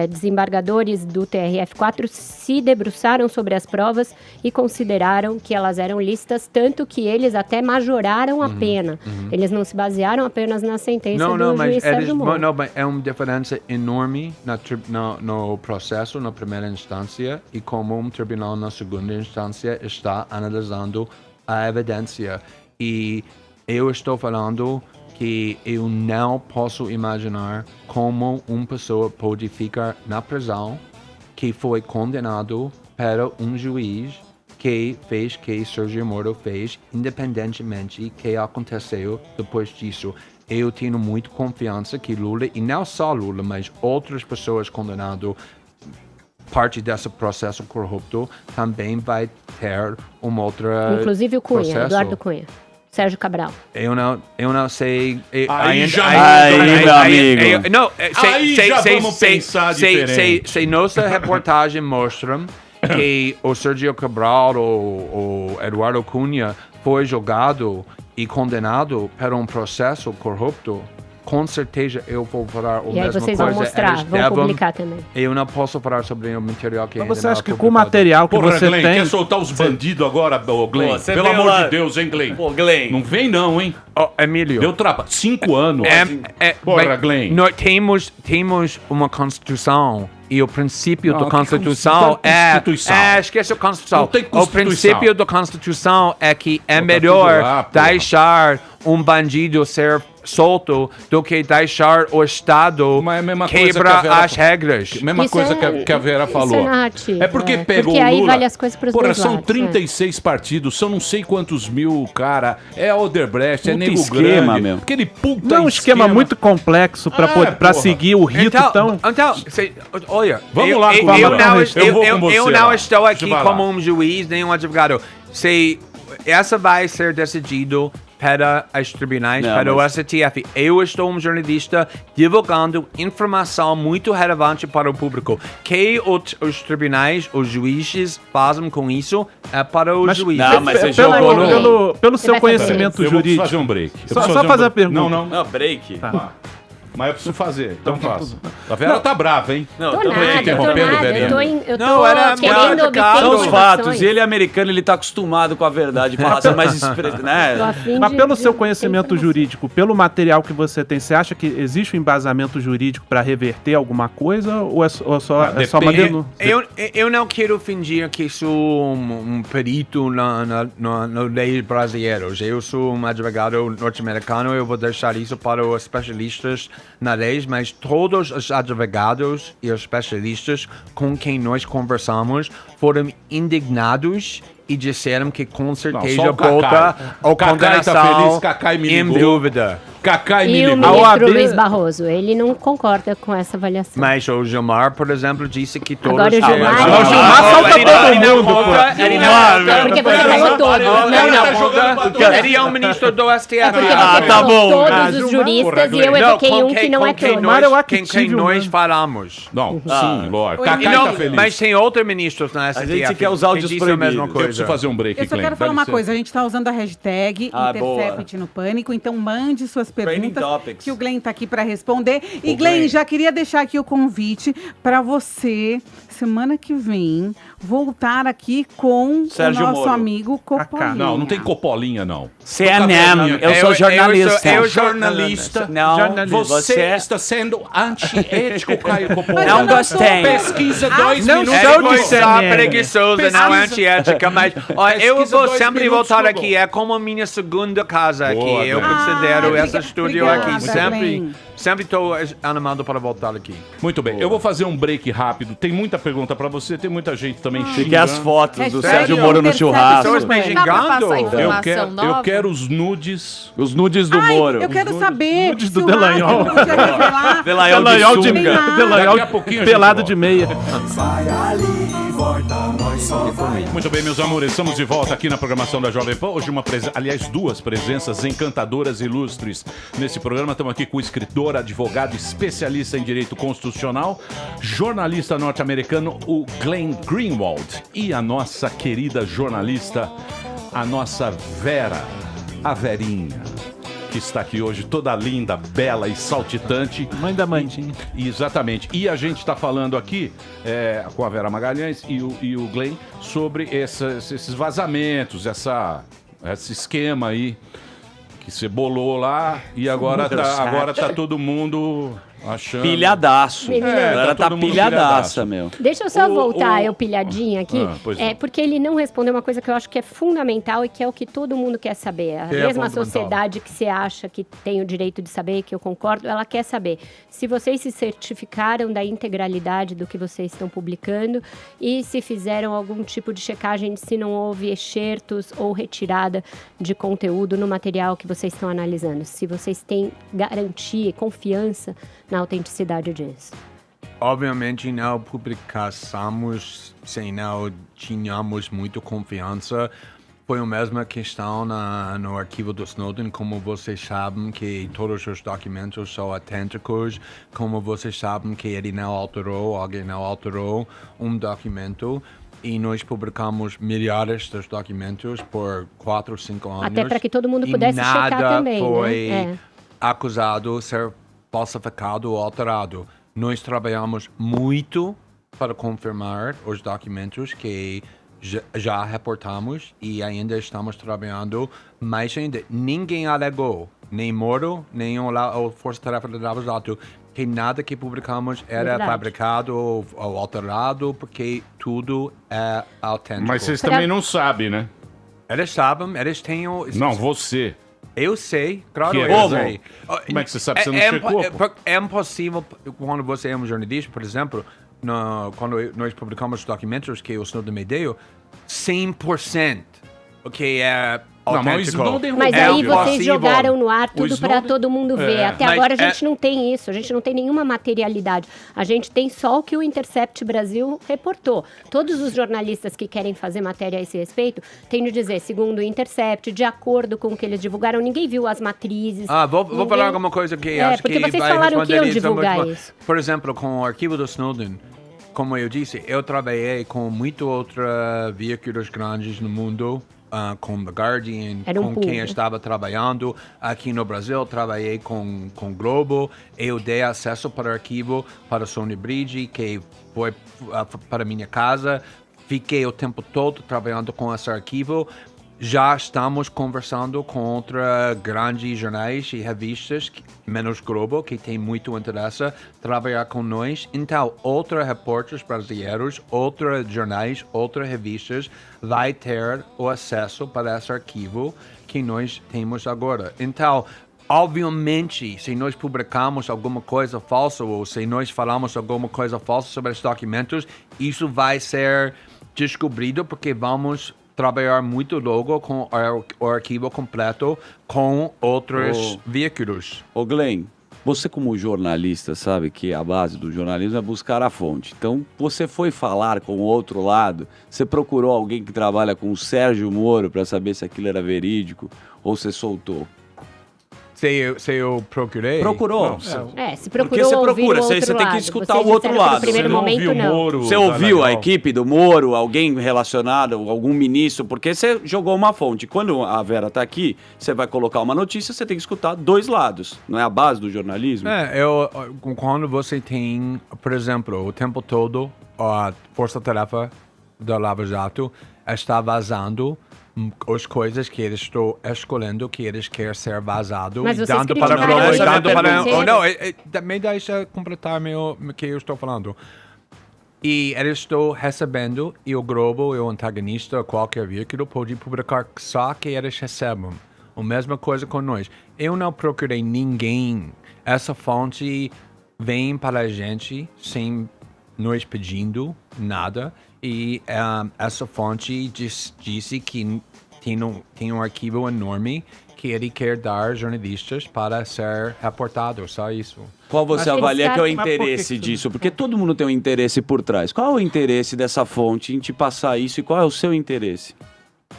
desembargadores do TRF4 se debruçaram sobre as provas e consideraram que elas eram lícitas, tanto que eles até majoraram a pena. Eles não se basearam apenas na sentença do Mas juiz Sérgio Moro. é uma diferença enorme no processo na primeira instância e como um tribunal na segunda instância está analisando a evidência. E eu estou falando que eu não posso imaginar como uma pessoa pode ficar na prisão que foi condenado para um juiz que fez que Sérgio Moro fez, independentemente do que aconteceu depois disso. Eu tenho muita confiança que Lula, e não só Lula, mas outras pessoas condenadas, parte desse processo corrupto, também vai ter uma outra Inclusive o Cunha, processo. Eduardo Cunha. Sérgio Cabral. Eu não sei. Aí já meu amigo. Não, Aí já vamos pensar diferente. se nossa reportagem mostra que o Sérgio Cabral ou o Eduardo Cunha foi julgado e condenado por um processo corrupto, com certeza eu vou falar o E aí mesmo vocês coisa. vão mostrar, Eles vão devem- publicar também. Eu não posso falar sobre o material que Mas ainda você não acha é que com o publicado. material que Porra, você Glenn, tem... quer soltar os bandidos agora, ô Glenn? Pô, você Pelo veio amor lá- de Deus, hein, Glenn? Pô, Glenn. Não vem não, hein? Oh, Emílio. Deu trapa. 5 anos. Porra, Mas Glenn. Nós temos uma Constituição e o princípio Não, da que Constituição Constituição? esquece a Constituição. Não tem O Constituição. princípio da Constituição é que é Tá melhor tudo lá, porra. deixar um bandido ser solto do que deixar o Estado Mas é a mesma coisa que a quebrar Vera as regras. Mesma Isso coisa é- que a Vera isso falou. é narrativa, É porque é. pegou Porque o aí Lula. vale as coisas pros Porra, dois são lados, 36 partidos, são não sei quantos mil, cara. É Odebrecht, é Puta Nego esquema, Grande. meu. Aquele puta Não é um esquema muito complexo pra porra. seguir o rito tão... Então, olha, Vamos lá, eu Cunha. não, Eu vou com você eu não lá. estou aqui Vai lá. como um juiz nem um advogado. Se essa vai ser decidido para as tribunais, Não, para mas- o STF. Eu estou um jornalista divulgando informação muito relevante para o público. Que os tribunais, os juízes fazem com isso é para os Mas- juízes. Não, mas você Pelo, jogou no... pelo Você seu vai fazer conhecimento Eu vou jurídico... fazer um break. Eu Só vou fazer a break. pergunta. Não. Não, break. Tá. Mas eu preciso fazer, então faça. A Vera tá brava, hein? Não, Tô também. nada, tô interrompendo, nada. Verena. Eu tô Não, era querendo obter são os fatos. informações. E ele é americano, ele tá acostumado com a verdade, passando mais Tô né? a fim Mas de- pelo de seu ter conhecimento informação. jurídico, pelo material que você tem, você acha que existe um embasamento jurídico para reverter alguma coisa ou é só uma depende. denúncia? Eu não quero fingir que sou um perito na lei brasileiras. Eu sou um advogado norte-americano, eu vou deixar isso para os especialistas na lei, mas todos os advogados e os especialistas com quem nós conversamos foram indignados e disseram que com certeza só o Cacai. volta Cacai ou tá condenação feliz, Cacai me em ligou. dúvida. Cacai me E o ligou. ministro Luiz Barroso, ele não concorda com essa avaliação. Mas o Gilmar, por exemplo, disse que todos... Agora o Gilmar- Ah, Ah, o Gilmar salta ele não- todo ele não mundo, pô. conta, ele não conta. Porque você falou todos. Ele Não, não conta. Ele é o ministro do STF. É porque você tá falou bom. todos os juristas e eu Não, evoquei com um quem- que não com é quem todo. Mas eu nós, acho que quem tive nós um- falamos. Não, sim, lógico. E Cacai não, tá feliz. mas tem outros ministros na STF. A gente quer os áudios que dizem a mesma proibidos. Eu coisa. preciso fazer um break, Eu só Glenn. quero falar Dá uma licença. coisa, a gente está usando a hashtag Intercept no Pânico, então mande suas Training perguntas topics. que o Glenn está aqui para responder. E O Glenn, Glenn. já queria deixar aqui o convite para você, semana que vem, voltar aqui com Sérgio o nosso Moro. amigo Coppolinha. Não tem Copolinha, não. CNN, eu sou jornalista. Eu jornalista. Não, Você você... está sendo antiético, Caio Coppola. Mas Não eu não gostei. Pesquisa 2 não minutos. sou Ele de foi só CNN. preguiçoso, não Pesquisa- antiética, mas ó, eu Pesquisa vou 2 sempre minutos, voltar Google. aqui, é como a minha segunda casa aqui. Boa, Eu Glenn. considero esse obrigada, estúdio aqui. obrigada, Sempre Glenn. estou animado para voltar aqui. Muito bem, eu vou fazer um break rápido. Tem muita pergunta pra você, tem muita gente também Você quer as xingando. fotos do Hashtag Sérgio Moro no Intercept churrasco. Pessoas me Dá pra passar xingando? informação Eu nova? quero os nudes. Os nudes do Ai, Moro. eu quero saber nudes se do o Hacker Delanhol. podia revelar. Delanhol de sunga. Daqui a pouquinho a gente pelado volta. de meia. Vai ali e volta, nós só vai. Muito bem, meus amores, estamos de volta aqui na programação da Jovem Pan. Hoje aliás, duas presenças encantadoras e ilustres nesse programa. Estamos aqui com o escritor, advogado, especialista em direito constitucional, jornalista norte-americano, o Glenn Greenwald, e a nossa querida jornalista, a nossa Vera, a Verinha, que está aqui hoje toda linda, bela e saltitante. Mãe da Mandinha. Exatamente. E a gente está falando aqui com a Vera Magalhães e o Glenn sobre esses vazamentos, esse esquema aí que você bolou lá e agora tá todo mundo achando... Pilhadaço. Menino. A galera Tá tá todo mundo pilhadaça, meu. Deixa eu só voltar, eu pilhadinha aqui, pois não. porque ele não respondeu uma coisa que eu acho que é fundamental e que é o que todo mundo quer saber. A Que é mesma fundamental? sociedade que você acha que tem o direito de saber, que eu concordo, ela quer saber se vocês se certificaram da integralidade do que vocês estão publicando e se fizeram algum tipo de checagem de se não houve excertos ou retirada de conteúdo no material que vocês estão analisando. Se vocês têm garantia, confiança na autenticidade disso. Obviamente não publicamos se não tínhamos muita confiança. Foi a mesma questão no arquivo do Snowden, como vocês sabem que todos os documentos são autênticos, como vocês sabem que ele não alterou, alguém não alterou um documento. E nós publicamos milhares de documentos por 4 ou 5 anos. Até para que todo mundo pudesse e checar nada também, foi né? acusado de ser falsificado ou alterado. Nós trabalhamos muito para confirmar os documentos que já reportamos e ainda estamos trabalhando, mas ainda ninguém alegou, nem Moro, nem a Força Tarefa de Lava Jato, que nada que publicamos era Verdade. fabricado ou alterado, porque tudo é autêntico. Mas vocês também não sabem, né? Eles sabem, eles têm o... Não, você. Eu sei, claro, Que eu como? sei. Como é que você sabe? Você não checou, pô? É impossível, quando você é um jornalista, por exemplo, quando nós publicamos os documentos que o Snowden me deu, 100% o que é Não, mas o autêntico. Snowden Mas É aí impossível. vocês jogaram no ar tudo para Snowden- todo mundo ver. É. Até Mas agora a é- gente não tem isso, a gente não tem nenhuma materialidade. A gente tem só o que o Intercept Brasil reportou. Todos os jornalistas que querem fazer matéria a esse respeito têm de dizer, segundo o Intercept, de acordo com o que eles divulgaram, ninguém viu as matrizes. Vou ninguém- falar alguma coisa que É, acho porque que vocês vai falaram que iam responder divulgar muito. isso. Por exemplo, com o arquivo do Snowden, como eu disse, eu trabalhei com muito outra veículos grandes no mundo com The Guardian, Era um com quem público. estava trabalhando. Aqui no Brasil, trabalhei com Globo. Eu dei acesso para o arquivo para Sony Bridge, que foi para minha casa. Fiquei o tempo todo trabalhando com esse arquivo. Já estamos conversando com outros grandes jornais e revistas, menos Globo, que tem muito interesse trabalhar com nós. Então, outros repórteres brasileiros, outros jornais, outras revistas vai ter o acesso para esse arquivo que nós temos agora. Então, obviamente, se nós publicamos alguma coisa falsa ou se nós falamos alguma coisa falsa sobre esses documentos, isso vai ser descobrido porque vamos trabalhar muito logo com o arquivo completo com outros veículos. Ô Glenn, você como jornalista sabe que a base do jornalismo é buscar a fonte. Então, você foi falar com o outro lado, você procurou alguém que trabalha com o Sérgio Moro para saber se aquilo era verídico ou você soltou? Se eu procurei? Procurou. Se procurou Porque você ouvir procura, o outro você tem que lado. escutar Vocês o outro disseram que lado. No primeiro Você não momento, ouviu o não. Moro? Você Tá ouviu a legal. equipe do Moro, alguém relacionado, algum ministro? Porque você jogou uma fonte. Quando a Vera tá aqui, você vai colocar uma notícia, você tem que escutar dois lados. Não é a base do jornalismo? Quando você tem, por exemplo, o tempo todo, a Força-Tarefa da Lava Jato está vazando as coisas que eles estão escolhendo que eles querem ser vazado Mas e vocês dando para criticaram Globo, isso dando o para... tempo inteiro. Não, me deixa completar o que eu estou falando. E eles estão recebendo, e o Globo, e o antagonista, qualquer veículo, pode publicar só que eles recebem. A mesma coisa com nós. Eu não procurei ninguém. Essa fonte vem para a gente sem nós pedindo nada. E essa fonte disse que tem um arquivo enorme que ele quer dar aos jornalistas para ser reportado, só isso. Qual você Mas avalia que é o eles sabem- interesse disso? Porque todo mundo tem um interesse por trás. Qual é o interesse dessa fonte em te passar isso e qual é o seu interesse?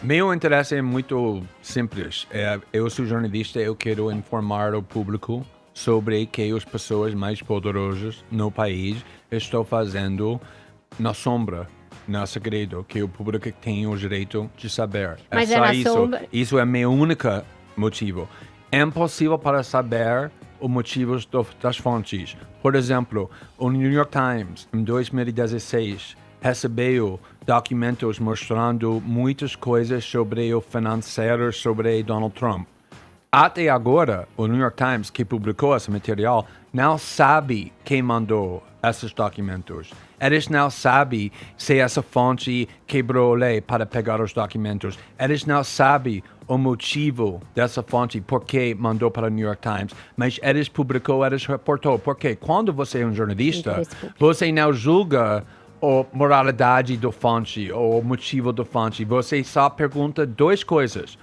Meu interesse é muito simples. Eu sou jornalista, eu quero informar o público sobre o que as pessoas mais poderosas no país estão fazendo na sombra, no segredo, que o público tem o direito de saber. Mas só é na isso. sombra. Isso é meu único motivo. É impossível para saber os motivos das fontes. Por exemplo, o New York Times, em 2016, recebeu documentos mostrando muitas coisas sobre o financeiro, sobre Donald Trump. Até agora, o New York Times, que publicou esse material, não sabe quem mandou esses documentos. Eles não sabem se essa fonte quebrou a lei para pegar os documentos. Eles não sabem o motivo dessa fonte, por que mandou para o New York Times. Mas eles publicou, eles reportou. Porque quando você é um jornalista, Interesse público. você não julga a moralidade da fonte ou o motivo da fonte. Você só pergunta duas coisas.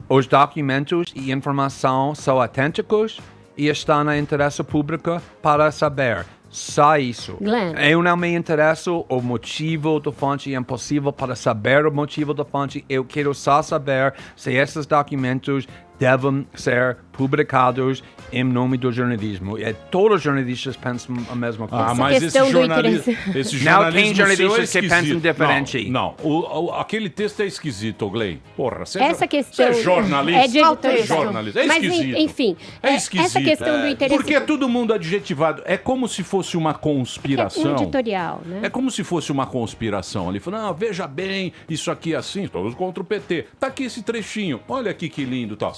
Os documentos e informação são autênticos e estão no interesse público para saber. Só isso. Glenn. Eu não me interesso o motivo da fonte, é impossível para saber o motivo da fonte. Eu quero só saber se esses documentos devem ser publicados em nome do jornalismo. Todos os jornalistas pensam a mesma coisa. Ah, mas esse questão do jornalismo, interesse. esse Não jornalismo tem jornalistas seu é que pensam esquisito. diferente. Não, aquele texto é esquisito, Glenn. Porra, você Essa questão você é jornalista. é de editorial. jornalista. É Mas, esquisito. enfim, é esquisito. essa questão do interesse... Porque é todo mundo adjetivado. É como se fosse uma É conspiração. um editorial, né? É como se fosse uma conspiração. Ele falou, não, veja bem, isso aqui é assim, todos contra o PT. Tá aqui esse trechinho, olha aqui que lindo, tal.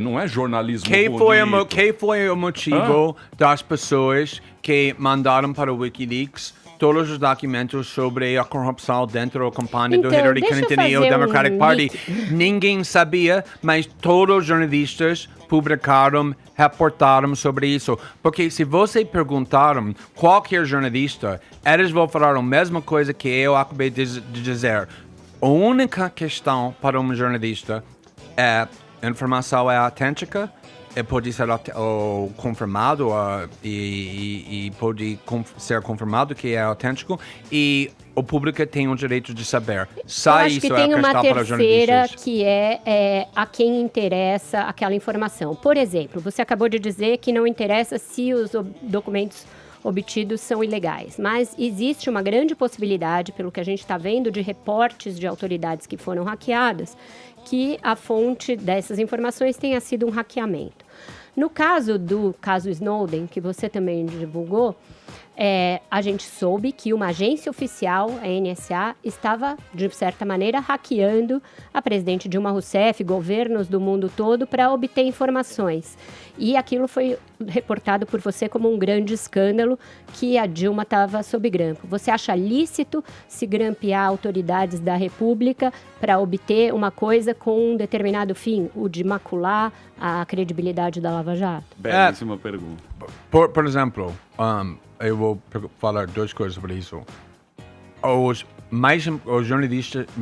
Não é jornalismo Quem foi o motivo das pessoas que mandaram para o Wikileaks todos os documentos sobre a corrupção dentro da campanha do Então, Hillary deixa eu Clinton e o fazer Democratic um Party? mix. Ninguém sabia, mas todos os jornalistas publicaram, reportaram sobre isso. Porque se você perguntar qualquer jornalista, eles vão falar a mesma coisa que eu acabei de dizer. A única questão para um jornalista é a informação é autêntica, pode ser confirmado e pode ser confirmado que é autêntico e o público tem o direito de saber. Só Eu acho isso que é a tem uma questão para os terceira jornalistas. que é a quem interessa aquela informação. Por exemplo, você acabou de dizer que não interessa se os documentos obtidos são ilegais. Mas existe uma grande possibilidade, pelo que a gente está vendo, de reportes de autoridades que foram hackeadas, que a fonte dessas informações tenha sido um hackeamento. No caso do caso Snowden, que você também divulgou, a gente soube que uma agência oficial, a NSA, estava, de certa maneira, hackeando a presidente Dilma Rousseff, governos do mundo todo, para obter informações. E aquilo foi reportado por você como um grande escândalo, que a Dilma estava sob grampo. Você acha lícito se grampear autoridades da República para obter uma coisa com um determinado fim, o de macular a credibilidade da Lava Jato? Belíssima pergunta. Por exemplo, eu vou falar duas coisas sobre isso. O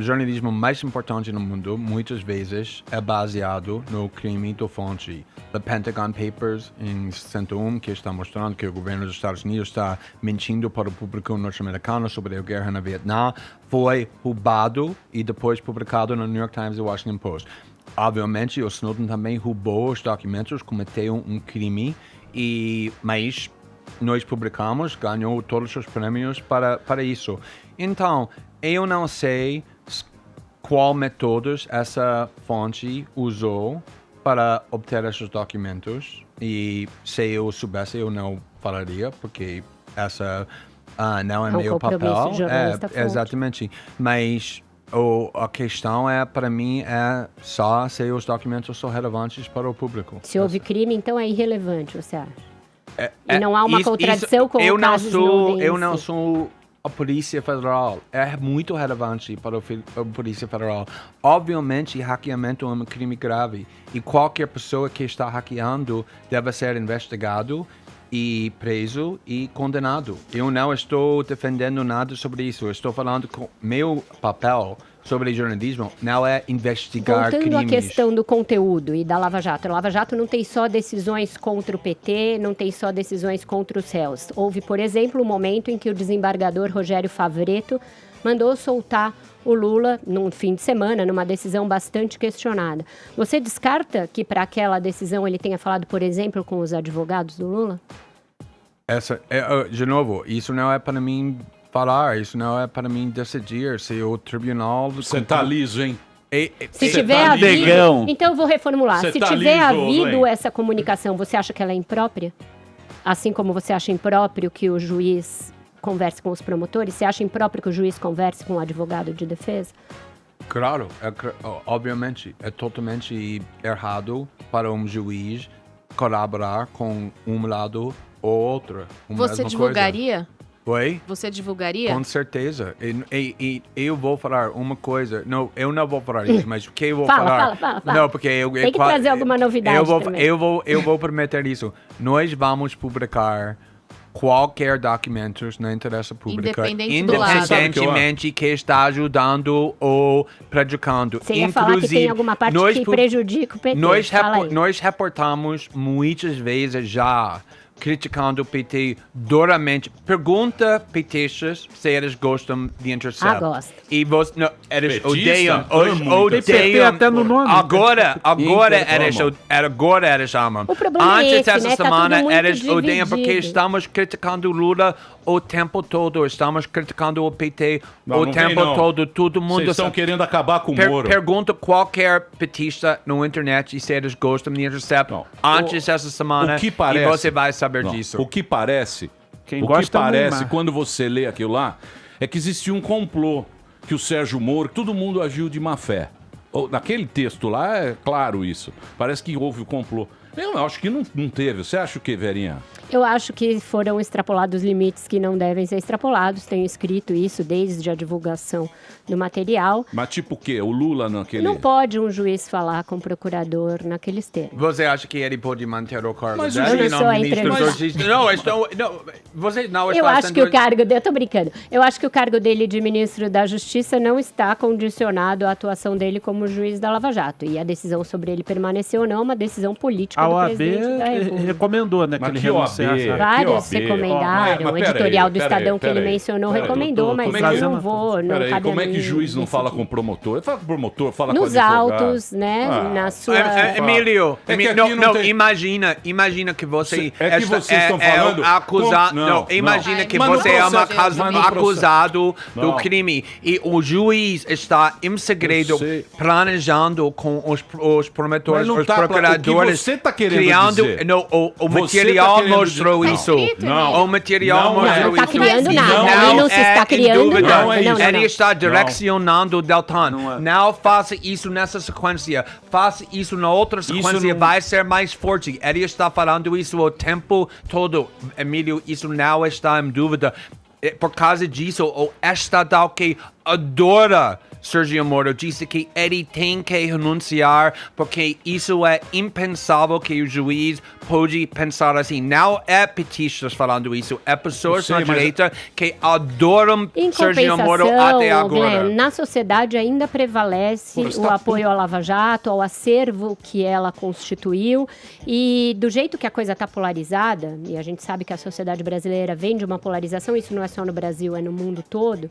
jornalismo mais importante no mundo, muitas vezes, é baseado no crime do fonte. The Pentagon Papers, em 61, que está mostrando que o governo dos Estados Unidos está mentindo para o público norte-americano sobre a guerra na Vietnã, foi roubado e depois publicado no New York Times e Washington Post. Obviamente, o Snowden também roubou os documentos, cometeu um crime, mas nós publicamos, ganhou todos os prêmios para isso. Então, eu não sei qual métodos essa fonte usou para obter esses documentos, e se eu soubesse, eu não falaria, porque essa não é meu papel. Exatamente. Mas a questão para mim, é só se os documentos são relevantes para o público. Se houve crime, então é irrelevante, você acha? E não há uma contradição com o caso Snowden. Eu não sou a Polícia Federal. É muito relevante para a Polícia Federal. Obviamente, hackeamento é um crime grave. E qualquer pessoa que está hackeando deve ser investigado e preso e condenado. Eu não estou defendendo nada sobre isso. Eu estou falando que meu papel sobre jornalismo não é investigar crimes. Voltando à questão do conteúdo e da Lava Jato. A Lava Jato não tem só decisões contra o PT, não tem só decisões contra os réus. Houve, por exemplo, um momento em que o desembargador Rogério Favretto mandou soltar o Lula num fim de semana, numa decisão bastante questionada. Você descarta que para aquela decisão ele tenha falado, por exemplo, com os advogados do Lula? De novo, isso não é para mim falar, isso não é para mim decidir se o tribunal... Você tá liso, hein? Se tiver havido... Então eu vou reformular. Se tiver havido essa comunicação, você acha que ela é imprópria? Assim como você acha impróprio que o juiz converse com os promotores? Você acha impróprio que o juiz converse com o advogado de defesa? Claro, obviamente, é totalmente errado para um juiz colaborar com um lado ou outro. Você divulgaria? Oi? Você divulgaria? Com certeza. E eu vou falar uma coisa. Não, eu não vou falar isso, mas o que eu vou falar... Fala. Não, porque tem que trazer alguma novidade eu vou prometer isso. Nós vamos publicar qualquer documento na interesse pública, independentemente que está ajudando ou prejudicando. Você ia falar que tem alguma parte que prejudica o PT. Nós reportamos muitas vezes já criticando o PT duramente. Pergunta petistas se eles gostam de Intercept. Gosto. E eles Petista? odeiam. Odeiam até no nome. Agora eles amam. O problema Antes é esse, dessa né? semana, Tá eles tudo muito odeiam porque dividido. estamos criticando o Lula o tempo todo. Estamos criticando o PT não tempo todo. Todo mundo... Vocês estão querendo acabar com o Moro. Pergunta qualquer petista no internet se eles gostam de Intercept antes dessa semana, o que parece, e você vai saber disso. O que parece, Neymar. quando você lê aquilo lá, é que existia um complô, que o Sérgio Moro, todo mundo agiu de má fé. Naquele texto lá, é claro isso. Parece que houve o complô. Eu acho que não teve. Você acha o quê, Verinha? Eu acho que foram extrapolados limites que não devem ser extrapolados. Tenho escrito isso desde a divulgação do material. Mas tipo o quê? O Lula naquele... Não pode um juiz falar com o procurador naqueles termos. Você acha que ele pode manter o cargo? Mas eu não sou a entrevista. Eu acho que o cargo... Eu tô brincando. Eu acho que o cargo dele de ministro da Justiça não está condicionado à atuação dele como juiz da Lava Jato. E a decisão sobre ele permanecer ou não é uma decisão política A do OAB presidente da República. recomendou, né, que Mas ele que OAB? renuncie. você acha? Vários Que OAB? recomendaram, Mas o peraí, editorial do peraí, Estadão que ele peraí. mencionou Peraí, recomendou, doutor, mas como é que- eu não vou, não Peraí, cabe como a é que mim juiz não fala decidir. com o promotor? Ele fala com o promotor, fala com o Nos advogado. autos, né, na sua... Emílio, É que aqui não, não tem- imagina que você É que vocês estão falando- acusado. Não, Não, imagina não. que Mas no você é processo- mas no acusado do Não. crime e o juiz está em segredo Eu sei. planejando com os promotores, Mas não os tá procuradores, o que você tá querendo criando. dizer? Não, o Você material tá querendo mostrou dizer- isso. Não. O material Não é. mostrou Não tá isso. criando nada, Não, ali não se é está em criando dúvida. nada. Não é Não, isso. não, Ele não. está direcionando o Deltan. Não é. Não faça isso nessa sequência. Faça isso na outra sequência. não- Vai ser mais forte. Ele está falando isso o tempo todo. Emílio, isso não está em dúvida. Por causa disso, o estatal que adora Sérgio Moro disse que ele tem que renunciar porque isso é impensável que o juiz pode pensar assim. Não é petistas falando isso, é pessoas Eu sei, na mas- direita que adoram Em Sérgio Moro compensação, até agora. Glenn, na sociedade ainda prevalece Pô, você o tá apoio à Lava Jato, ao acervo que ela constituiu. E do jeito que a coisa está polarizada, e a gente sabe que a sociedade brasileira vem de uma polarização, isso não é só no Brasil, é no mundo todo,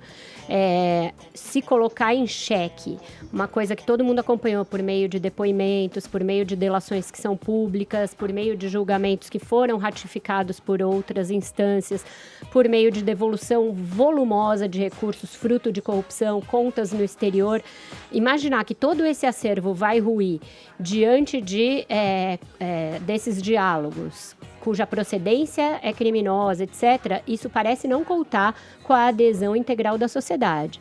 se colocar em xeque uma coisa que todo mundo acompanhou por meio de depoimentos, por meio de delações que são públicas, por meio de julgamentos que foram ratificados por outras instâncias, por meio de devolução volumosa de recursos fruto de corrupção, contas no exterior. Imaginar que todo esse acervo vai ruir diante de desses diálogos, cuja procedência é criminosa, etc., isso parece não contar com a adesão integral da sociedade.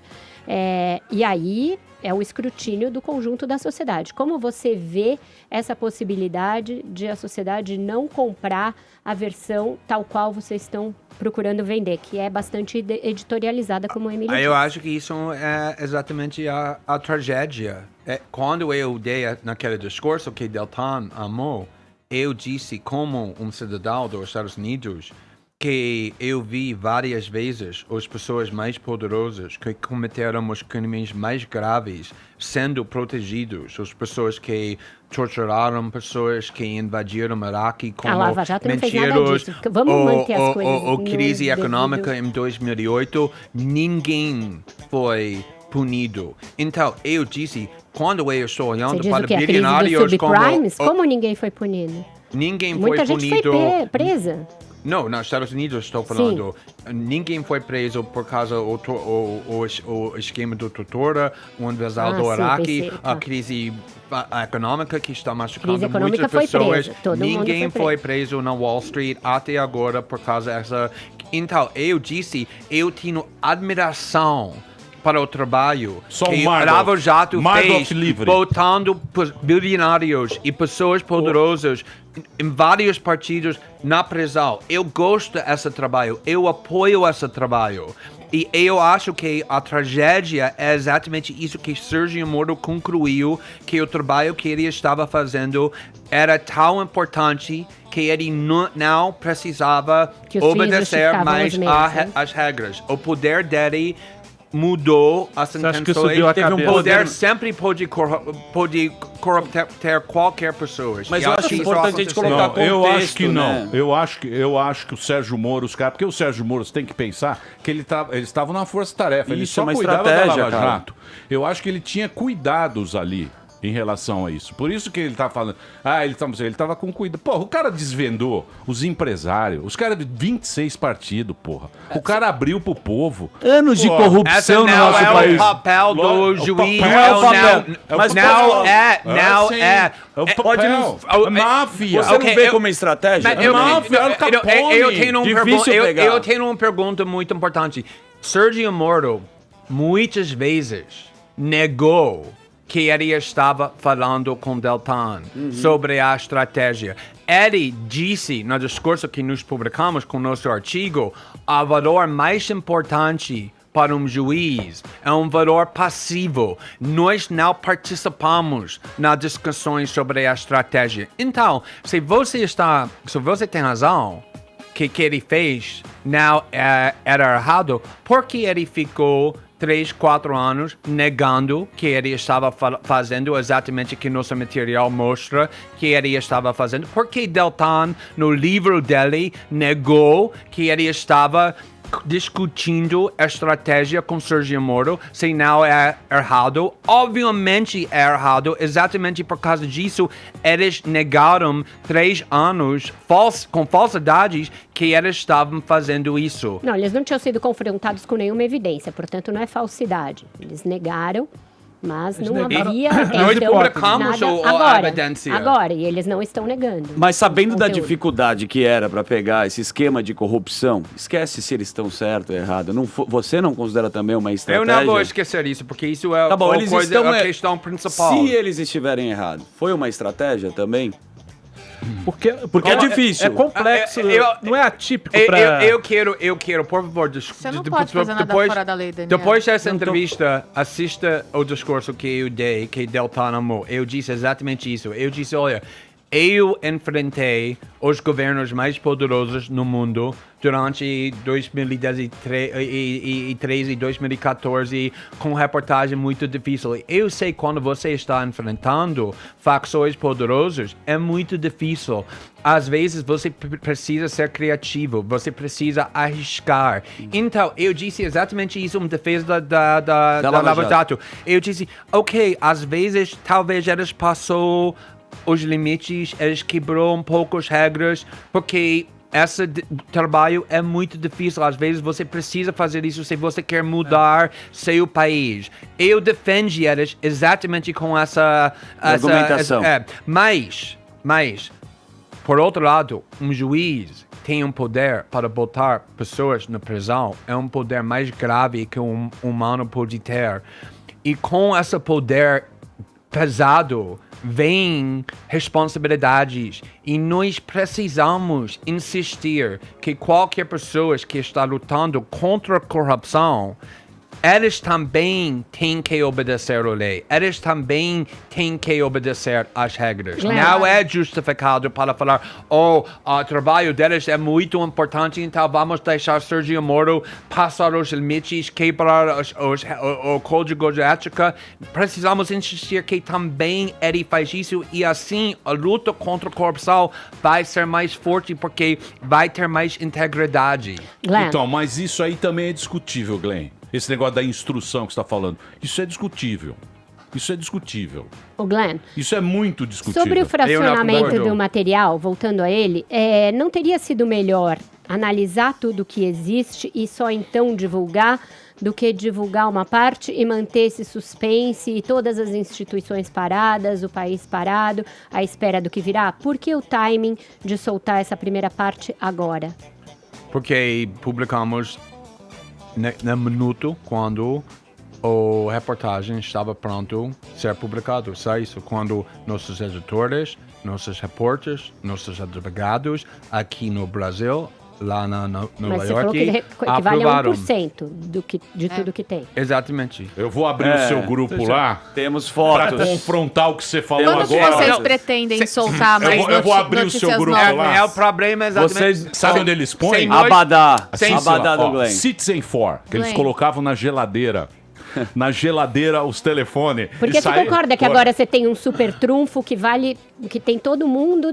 E aí é o escrutínio do conjunto da sociedade. Como você vê essa possibilidade de a sociedade não comprar a versão tal qual vocês estão procurando vender, que é bastante editorializada, como o Emílio Eu disse. acho que isso é exatamente a tragédia. Quando eu dei naquele discurso que Deltan amou, eu disse como um cidadão dos Estados Unidos que eu vi várias vezes as pessoas mais poderosas que cometeram os crimes mais graves sendo protegidos, as pessoas que torturaram pessoas, que invadiram o Iraque como A Lava Jato não fez nada mentiras, disso. Vamos manter as coisas a crise no econômica devido. em 2008, ninguém foi punido. Então, eu disse, quando eu estou Você olhando diz para o que? A crise bilionários dos como... subprimes? Como ninguém foi punido? Ninguém Muita foi gente punido... foi presa. Não, nos Estados Unidos estou falando. Ninguém foi preso por causa o esquema do tortura, o invasão do sim, Iraque, pensei, tá. a crise econômica que está machucando Crise econômica muitas foi pessoas. presa, todo mundo Ninguém foi foi preso na Wall Street até agora por causa dessa. Então, eu disse, eu tenho admiração para o trabalho Só que um Mardoff. Lava Jato Mardoff fez, livre. botando bilionários e pessoas poderosas em vários partidos na prisão. Eu gosto desse trabalho, eu apoio esse trabalho. E eu acho que a tragédia é exatamente isso que Sérgio Moro concluiu, que o trabalho que ele estava fazendo era tão importante que ele não precisava Que os fins obedecer justificavam mais os meios, né? às regras. O poder dele mudou as acha que intenções. subiu a Teve cabeça? um poder sempre pode corromper qualquer pessoa. Mas E eu acho que isso importante a gente aconteceu. colocar Não, eu acho contexto, que não. né? Eu acho que o Sérgio Moro, os caras. Porque o Sérgio Moro, você tem que pensar que eles estavam na força-tarefa. Ele Isso só é uma cuidava da estratégia, Lava cara. Jato. Eu acho que ele tinha cuidados ali em relação a isso. Por isso que ele tá falando. Ele tava com cuidado. Porra, o cara desvendou os empresários. Os caras de 26 partidos, porra. O cara abriu pro povo. Anos de Porra, corrupção no Essa nosso não é país. o papel do Lógico, juiz. o papel é o papel. Mas Mas não pode- é, não sim. é. É o papel. pode não- É máfia. Você Ok, não vê eu- como estratégia? Mas eu tenho Difícil pegar. eu tenho uma pergunta muito importante. Sérgio Moro muitas vezes negou que ele estava falando com Deltan sobre a estratégia. Ele disse no discurso que nós publicamos com nosso artigo, o valor mais importante para um juiz é um valor passivo. Nós não participamos nas discussões sobre a estratégia. Então, se você tem razão, que ele fez não era errado, por que ele ficou 3, 4 anos negando que ele estava fazendo exatamente o que nosso material mostra que ele estava fazendo. Porque Deltan, no livro dele, negou que ele estava discutindo a estratégia com Sérgio Moro, se não é errado. Obviamente é errado, exatamente por causa disso, eles negaram 3 anos com falsidades que eles estavam fazendo isso. Não, eles não tinham sido confrontados com nenhuma evidência, portanto não é falsidade. Eles negaram, mas não havia Nós publicamos a evidência. Agora, e eles não estão negando. Mas sabendo da Conteúdo. dificuldade que era para pegar esse esquema de corrupção, esquece se eles estão certo ou errado. Você não considera também uma estratégia? Eu não vou esquecer isso, porque isso é Tá bom, eles estão, a questão principal. Se eles estiverem errados, foi uma estratégia também? Porque é difícil. É complexo, não é atípico Eu quero, por favor, Você não pode fazer nada fora da lei, Daniel. Depois dessa entrevista, assista o discurso que eu dei, que Deltan amou. Eu disse exatamente isso. Eu disse, olha, eu enfrentei os governos mais poderosos no mundo durante 2013 e 2014 com reportagem muito difícil. Eu sei quando você está enfrentando facções poderosas, é muito difícil. Às vezes você precisa ser criativo, você precisa arriscar. Então, eu disse exatamente isso em defesa da Lava Jato. Eu disse, ok, às vezes talvez eles passou os limites, eles quebrou um pouco as regras, porque esse trabalho é muito difícil. Às vezes você precisa fazer isso se você quer mudar seu país. Eu defendi eles exatamente com essa argumentação. Mas, por outro lado, um juiz tem um poder para botar pessoas na prisão. É um poder mais grave que um humano pode ter. E com esse poder pesado, vem responsabilidades e nós precisamos insistir que qualquer pessoa que está lutando contra a corrupção, eles também têm que obedecer a lei. Eles também têm que obedecer às regras. Não é justificado para falar, o trabalho deles é muito importante, então vamos deixar Sérgio Moro passar os limites, quebrar o código de ética. Precisamos insistir que também ele faz isso e assim a luta contra a corrupção vai ser mais forte porque vai ter mais integridade. Glenn. Então, mas isso aí também é discutível, Glenn. Esse negócio da instrução que você está falando. Isso é discutível. Isso é discutível. O Glenn. Isso é muito discutível. Sobre o fracionamento do material, voltando a ele, não teria sido melhor analisar tudo que existe e só então divulgar do que divulgar uma parte e manter esse suspense e todas as instituições paradas, o país parado, à espera do que virá? Por que o timing de soltar essa primeira parte agora? Porque publicamos no minuto quando a reportagem estava pronto a ser publicado. Só isso, quando nossos editores, nossos repórteres, nossos advogados aqui no Brasil, lá na Nova Mas você York, falou que equivale a 1% de tudo que tem. Exatamente. Eu vou abrir o seu grupo lá. Temos para fotos. confrontar o que você falou Quando que agora. vocês pretendem soltar mais eu vou abrir o seu notícias grupo novas? lá. É o problema exatamente. Vocês sabem onde eles põem? Sem nós- Abadá. Assim, Abadá ó, do Glenn. Citizen 4, que eles Glenn. colocavam na geladeira. Na geladeira, os telefones. Porque você concorda que agora você tem um super trunfo que vale, que tem todo mundo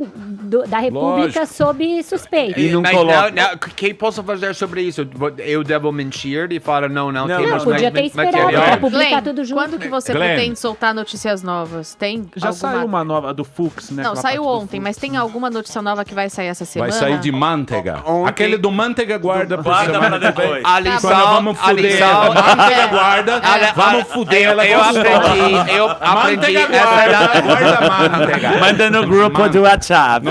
da República sob suspeita. E não Mas coloca. não, quem posso fazer sobre isso? Eu devo mentir e falar, não Não, temos Podia ter mais esperado material. pra publicar Glenn, tudo junto. quando que você Glenn. pretende soltar notícias novas? Tem Já alguma... saiu uma nova do Fux, né? Não, aquela saiu parte do ontem, Fux. mas tem alguma notícia nova que vai sair essa semana? Vai sair de manteiga. Ontem- Aquele do manteiga guarda por Guarda semana pra que vem. depois. A lição, Vamos a fuder lição, ela. Manteiga guarda. Vamos fuder ela. eu aprendi Manteiga guarda. Guarda manteiga. Manda no grupo do WhatsApp.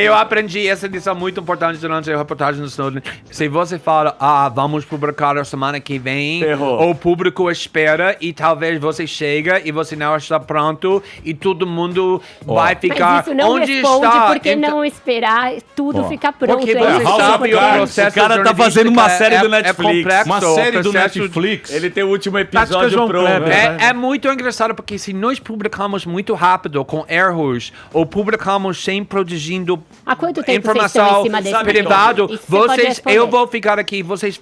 Eu aprendi essa lição muito importante durante a reportagem do Snowden. Se você fala, vamos publicar a semana que vem, Errou. o público espera e talvez você chega e você não está pronto e todo mundo vai ficar. Mas isso não onde responde está? porque não esperar tudo ficar pronto. Porque É você isso que sabe eu o quero. processo O cara tá fazendo uma série do é Netflix. complexo, Uma série do o processo- Netflix. Ele tem o último Tática episódio João prova. Kleber. É muito engraçado porque se nós publicamos muito rápido com erros ou publicamos sem produzindo Há quanto tempo vocês estão informação em cima desse privado, Isso você pode responder. eu vou ficar aqui, vocês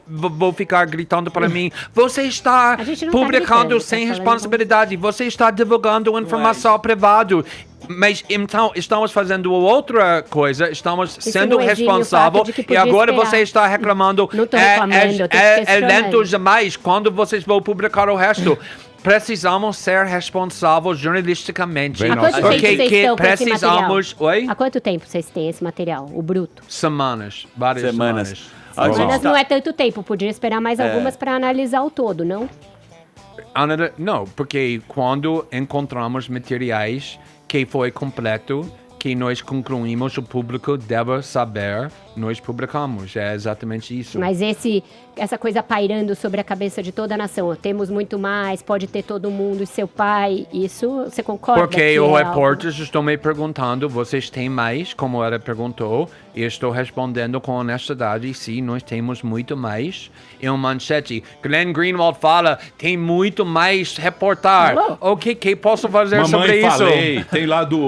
vão ficar gritando para mim. Você está A gente não tá publicando gritando, sem tá falando. responsabilidade. Você está divulgando informação privada. Mas então estamos fazendo outra coisa, estamos sendo não exime o responsáveis fato de que e podia agora esperar. você está reclamando. Não tô reclamando, eu tô te é questionando. lento demais. Quando vocês vão publicar o resto? Precisamos ser responsáveis jornalisticamente. Bem, Há quanto tempo Porque vocês que estão com esse material? precisamos. Oi? Há quanto tempo vocês têm esse material, o bruto? Semanas. Várias semanas. A gente Mas tá- não é tanto tempo, podia esperar mais algumas para analisar o todo, não? Não, porque quando encontramos materiais que foi completo, que nós concluímos, o público deve saber, nós publicamos. É exatamente isso. Mas essa coisa pairando sobre a cabeça de toda a nação, ó, temos muito mais, pode ter todo mundo e seu pai, isso você concorda? Porque que o é repórter estou me perguntando, vocês têm mais, como ela perguntou, e estou respondendo com honestidade, sim, nós temos muito mais. E um manchete, Glenn Greenwald fala, tem muito mais reportar. Alô? O que posso fazer sobre Mamãe, isso? falei. Tem lá do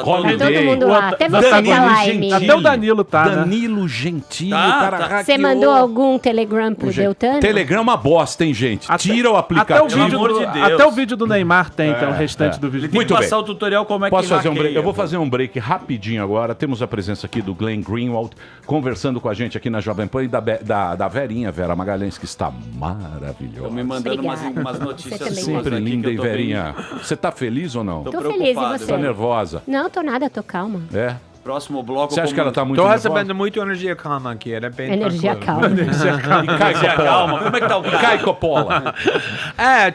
Holiday. Tá todo mundo lá, até você Danilo tá lá, Gentili. Emílio. Até o Danilo tá, né? Danilo Gentili, Tá, o cara tá. hackeou. Você mandou algum Telegram pro Deltano? Telegram é uma bosta, hein, gente? Tira o Até aplicativo. o, vídeo Pelo amor do, de Deus. até o vídeo do Neymar tem, então, o restante do vídeo. Tem Muito que bem. passar o tutorial como é Posso que fazer um break? hackeia. Eu vou fazer um break rapidinho agora. Temos a presença aqui do Glenn Greenwald conversando com a gente aqui na Jovem Pan e da Verinha, Vera Magalhães, que está maravilhosa. Estão me mandando Obrigada. umas notícias Você também. boas Sempre aqui linda, que hein, eu tô bem- Verinha? Você tá feliz ou não? Tô Tô feliz, e preocupado. você? Tá nervosa? Não, tô nada, tô calma. É? Próximo bloco... Você acha que ela tá muito Tô nervosa? recebendo muita energia calma aqui, era bem Energia tranquilo. calma. E Caio Coppola? Calma, como é que tá o E cara? Caio Coppola?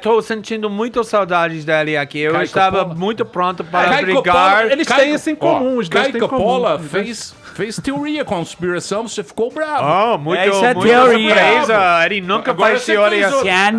Tô sentindo muitas saudades dele aqui. Eu Caio estava Coppola? muito pronto para Caio brigar. Coppola, Eles têm isso em comum, os dois Caio têm em comum. Coppola fez teoria conspiração, você ficou bravo. Oh, muito, Isso é muito teoria. surpresa. Ele nunca Agora faz você teoria. fez outra.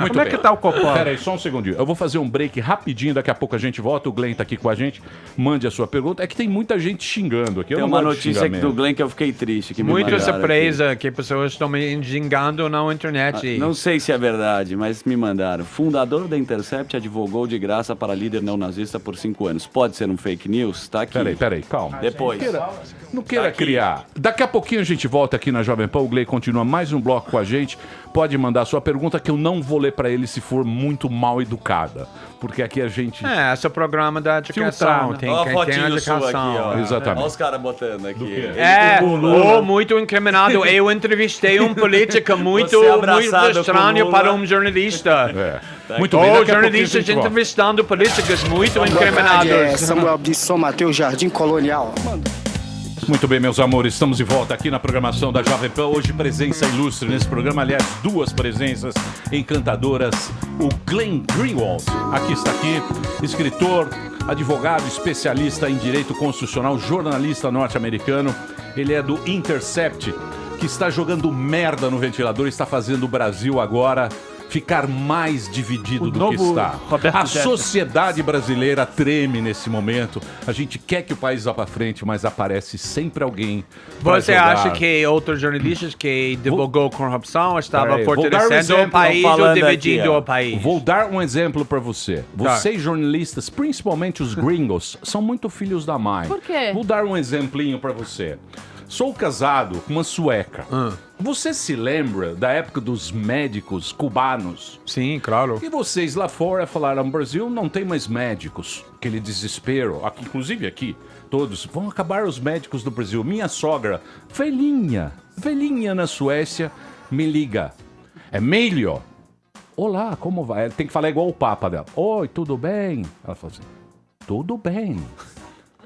Muito Como é bem. que tá o Coppola? Pera aí, só um segundinho. Eu vou fazer um break rapidinho, daqui a pouco a gente volta. O Glenn tá aqui com a gente. Mande a sua pergunta. É que tem muita gente xingando aqui. Eu Tem não uma gosto de notícia aqui xingamento. do Glenn que eu fiquei triste. Que me Muito mandaram surpresa que pessoas estão me xingando na internet. aqui. Não sei se é verdade, mas me mandaram. Fundador da Intercept advogou de graça para líder neonazista por 5 anos. Pode ser um fake news? Tá aqui. Peraí, calma. Depois. Não queira Tá aqui. criar. Daqui a pouquinho a gente volta aqui na Jovem Pan. O Glenn continua mais um bloco com a gente. Pode mandar sua pergunta que eu não vou ler pra ele se for muito mal educada. Porque aqui a gente... Esse é o programa da educação. Filtrar, né? Tem Olha a quem tem fotinho sua aqui, educação. ó. Exatamente. Olha os caras botando aqui. Muito incriminado. Eu entrevistei um político muito, Você abraçado muito com estranho Lula. para um jornalista. Muito bem, Ou daqui a pouquinho a jornalistas gente volta. entrevistando políticos muito É incriminados. Samuel de São Mateus, Jardim Colonial. Muito bem, meus amores, estamos de volta aqui na programação da Jovem Pan. Hoje, presença ilustre nesse programa. Aliás, duas presenças encantadoras. O Glenn Greenwald, está aqui, escritor, advogado, especialista em direito constitucional, jornalista norte-americano. Ele é do Intercept, que está jogando merda no ventilador, está fazendo o Brasil agora ficar mais dividido O do que novo está. Roberto A Jefferson. sociedade brasileira treme nesse momento. A gente quer que o país vá para frente, mas aparece sempre alguém pra Você jogar. acha que outros jornalistas que divulgou corrupção estavam Peraí, vou dar um fortalecendo o exemplo, país ou falando dividindo aqui, ó. o país? Vou dar um exemplo pra você. Vocês jornalistas, principalmente os gringos, são muito filhos da mãe. Por quê? Vou dar um exemplinho pra você. Sou casado com uma sueca. Você se lembra da época dos médicos cubanos? Sim, claro. E vocês lá fora falaram, Brasil não tem mais médicos. Aquele desespero. Aqui, inclusive aqui, todos, vão acabar os médicos do Brasil. Minha sogra, velhinha na Suécia, me liga. Emílio, olá, como vai? Ela tem que falar igual o papa dela. Oi, tudo bem? Ela falou assim, tudo bem.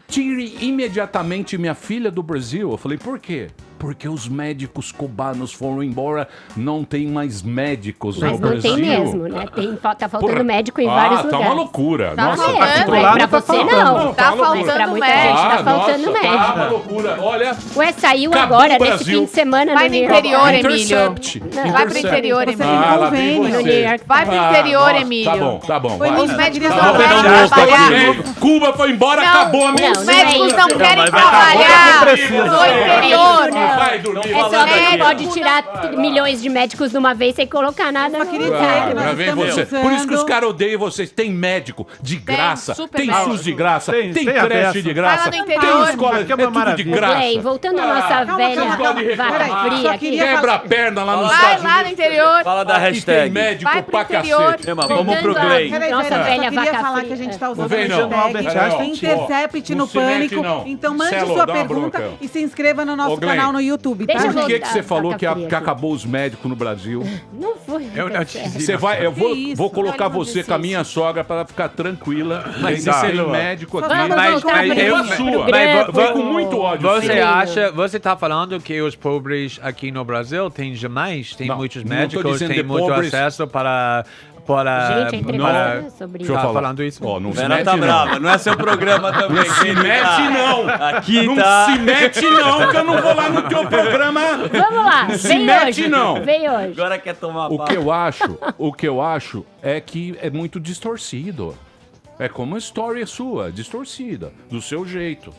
Tire imediatamente minha filha do Brasil. Eu falei, por quê? Porque os médicos cubanos foram embora, não tem mais médicos Mas no não Brasil. tem mesmo, né? Tá faltando Porra. médico em vários Tá lugares. uma loucura. Tá Nossa, faltando, particular mas pra tá você faltando. não. Tá uma loucura. Mas pra faltando muita médico. gente tá faltando nossa, médico. Tá uma loucura. Olha, Ué, saiu Acabou agora, o nesse Brasil. fim de semana Vai no no New York interior, Times. Emílio. Intercept. Vai pro Intercept. interior, Você Emílio. Ah, lá vem No você. New York Vai pro Times. interior, nossa, Emílio. Tá bom. Oi, vai. Os médicos Tá não bom, querem tá bom, trabalhar. ok. Cuba foi embora, Não, acabou a os missão. médicos não querem Mas vai trabalhar precisa. no interior. Vai dormir. falando Não aqui. pode tirar milhões de médicos de uma vez sem colocar nada no queria lugar. dizer que nós Já vem estamos você. usando- Por isso que os caras odeiam vocês. Tem médico de graça, super tem médico. SUS de graça, tem tem creche acesso. de graça, Vai lá no tem interior. escola, Aqui é é uma tudo de maravilha. graça. Play, voltando à nossa velha calma. vaca Peraí, fria só aqui. queria Quebra a falar- perna lá nos Vai Estados lá no Unidos. interior. Fala da E tem hashtag. médico Vai pro pra interior. cacete. Ema, vamos pro Voltando Glenn. Peraí, Nossa peraí, velha só queria vaca falar fria. que a gente tá Não usando vem a não. hashtag Albert Intercept Não no se mete, Pânico. não. Então mande Celo, sua dá uma pergunta bronca. e se inscreva no nosso Ô, Glenn, canal no YouTube, Deixa tá? eu Por que, voltar, você falou vaca que, fria que aqui. acabou os médicos no Brasil? Não foi. Eu não te Você vai, eu vou, Que isso? vou colocar Olha, você com a minha sogra para ela ficar tranquila. Mas tá. tem médico aqui. Vamos Mas- voltar mas pro eu- a pro sua. Grêmio. Foi com muito ódio. Você sim. acha, você tá falando que os pobres aqui no Brasil têm demais, tem Não, muitos não tô médicos, dizendo tem de muito pobres. acesso para Gente, a entrevista para é sobre Deixa eu Tá falar. falando isso? Ó, não se Vera mete tá não. brava, não é seu programa também. Não se mete não. Aqui Não tá. se mete não, que eu não vou lá no teu programa. Vamos lá, se vem mete, hoje. não. Vem hoje. Agora quer tomar O pau. que eu acho é que é muito distorcido. É como a história sua, distorcida, do seu jeito.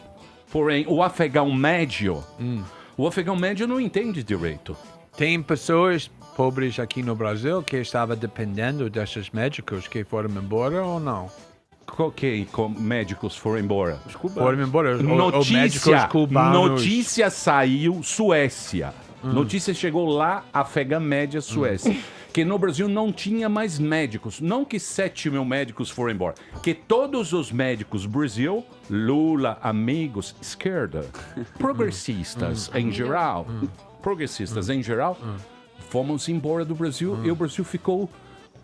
Porém, o afegão médio não entende direito. Tem pessoas pobres aqui no Brasil que estavam dependendo desses médicos que foram embora ou não? Ok, médicos foram embora. Foram embora. Ou médicos cubanos. Notícia saiu, Suécia. Notícia chegou lá, afegã média, Suécia. Que no Brasil não tinha mais médicos. Não que 7 mil médicos foram embora. Que todos os médicos do Brasil, Lula, amigos, esquerda, progressistas em geral, fomos embora do Brasil e o Brasil ficou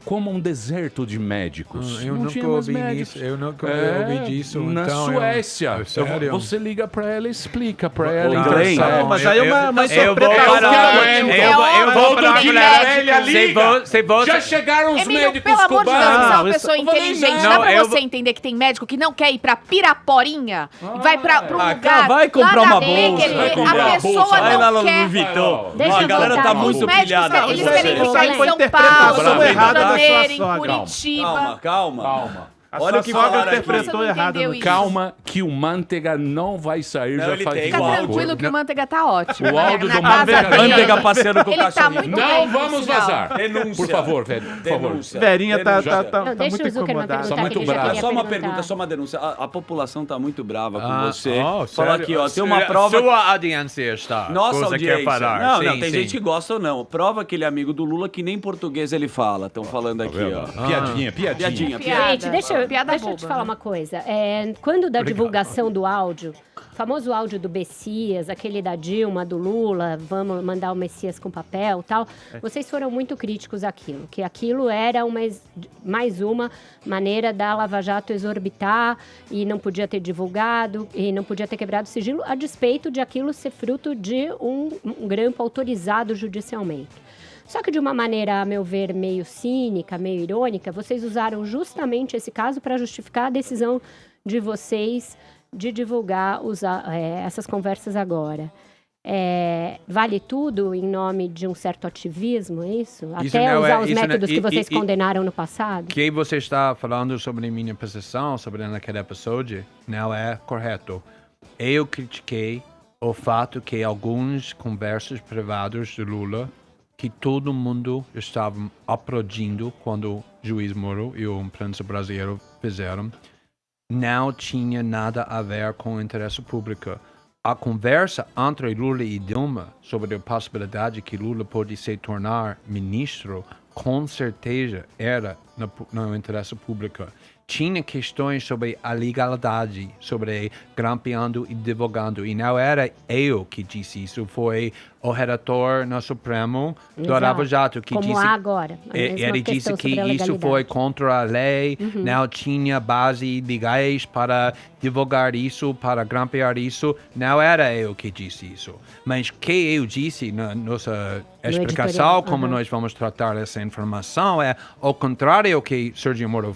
como um deserto de médicos. Eu Não nunca tinha mais ouvi médicos. isso. Eu nunca ouvi disso. Na então Suécia. Sério? Você liga pra ela e explica pra ela. Ô, Glenn, Glenn, mas aí é uma eu vou interpretação. parar. Eu vou Volta parar de pra ela. velha, liga. Se você... Já chegaram os Emílio, médicos pelo amor de Deus, cubanos. você é uma isso- pessoa eu falei inteligente. não. Dá pra eu você entender que tem médico que não quer ir pra Piraporinha, vai pra um Ah, lugar. vai comprar lá na uma Becker, bolsa, vai a comprar uma pessoa bolsa. Vai lá não no quer. Louis Vuitton. Deixa Ó, a eu galera voltar. tá Os muito Os médicos, pilhada. eles Isso querem aí ficar em foi São interpretação Paulo, no Rio errada de da sua Janeiro, em sogra. Curitiba. Calma. A Olha sua o que sogra falaram aqui. interpretou Você não errado. entendeu no- isso. Calma que o Manteiga não vai sair. Não, Já ele faz tem Fica o áudio. tranquilo que o Manteiga tá ótimo. O áudio Na do casa Manteiga- dele. Manteiga passeando com o Ele tá cachorrinho. muito Não bem, vamos por sinal. vazar. Denúncia. Por favor, velho. Por favor. Denúncia. Verinha tá Denúncia. Não, deixa muito o Zuckerman incomodada. perguntar, muito que ele já bravo. queria Só uma perguntar. pergunta, só uma denúncia. A população tá muito brava com você. sério? Fala aqui, ó, tem uma prova... Sua audiência está. Nossa Você audiência. quer falar? Não, Sim, tem sim. gente que gosta ou não. Prova aquele amigo do Lula que nem português ele fala. Estão falando aqui, ó. Piadinha. Piadinha. Gente, deixa eu Piada te boba, falar né? uma coisa. Quando da divulgação do áudio, o famoso áudio do Messias, aquele da Dilma, do Lula, vamos mandar o Messias com papel e tal, vocês foram muito críticos àquilo, que aquilo era mais uma maneira da Lava Jato exorbitar e não podia ter divulgado e não podia ter quebrado o sigilo, a despeito de aquilo ser fruto de um grampo autorizado judicialmente. Só que de uma maneira, a meu ver, meio cínica, meio irônica, vocês usaram justamente esse caso para justificar a decisão de vocês de divulgar essas conversas agora. Vale tudo em nome de um certo ativismo, é isso? Isso Até não usar é- os isso não- métodos que vocês condenaram no passado? Que você está falando sobre minha posição, sobre naquele episódio, não é correto. Eu critiquei o fato que algumas conversas privadas de Lula, que todo mundo estava aplaudindo quando o juiz Moro e o imprensa brasileiro fizeram, não tinha nada a ver com o interesse público. A conversa entre Lula e Dilma sobre a possibilidade que Lula pode se tornar ministro, com certeza era no interesse público. Tinha questões sobre a legalidade, sobre grampeando e divulgando. E não era eu que disse isso, foi o redator no Supremo do Exato. Lava Jato que Como disse... há agora. a mesma Ele disse questão que sobre a isso foi legalidade. contra a lei, não tinha base legais para divulgar isso, para grampear isso. Não era eu que disse isso. Mas que eu disse na nossa explicação, editorial, como nós vamos tratar essa informação, é ao contrário do que Sérgio Moro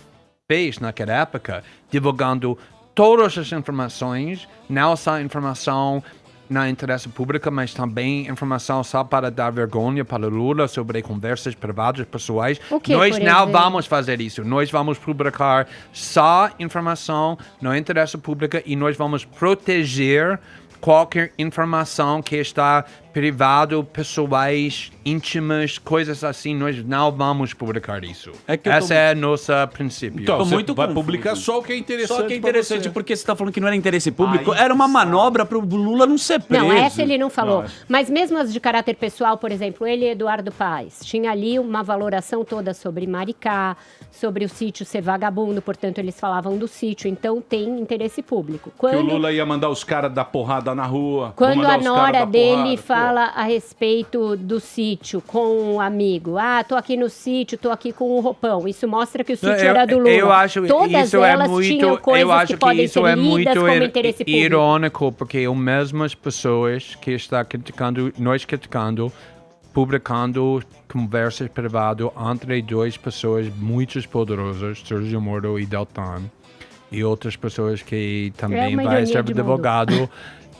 fez naquela época, divulgando todas as informações, não só informação na interesse público, mas também informação só para dar vergonha para Lula sobre conversas privadas, pessoais. O que, Nós por não exemplo? vamos fazer isso. Nós vamos publicar só informação no interesse público e nós vamos proteger qualquer informação que está privado, pessoais, íntimas, coisas assim, nós não vamos publicar isso. Esse é nosso princípio. Então, você muito vai confuso. publicar só o que é interessante. Só que é pra interessante, você. porque você tá falando que não era interesse público, era uma manobra pro Lula não ser preso. Não, essa ele não falou. Não, Mas mesmo as de caráter pessoal, por exemplo, ele e Eduardo Paes, tinha ali uma valoração toda sobre Maricá, sobre o sítio ser vagabundo, portanto eles falavam do sítio, então tem interesse público. Que o Lula ia mandar os caras dar porrada na rua. Quando mandar a os caras nora dar dele porrada, fala a respeito do sítio com um amigo, tô aqui no sítio, tô aqui com um roupão, isso mostra que o sítio era do Lula. Eu acho Todas isso elas é muito, tinham coisas eu acho que podem isso ser é lidas muito como interesse público. irônico, porque as mesmas pessoas que estão criticando, nós criticando, publicando conversas privadas entre duas pessoas muito poderosas, Sérgio Moro e Deltan, e outras pessoas que também uma vai ironia ser de advogado.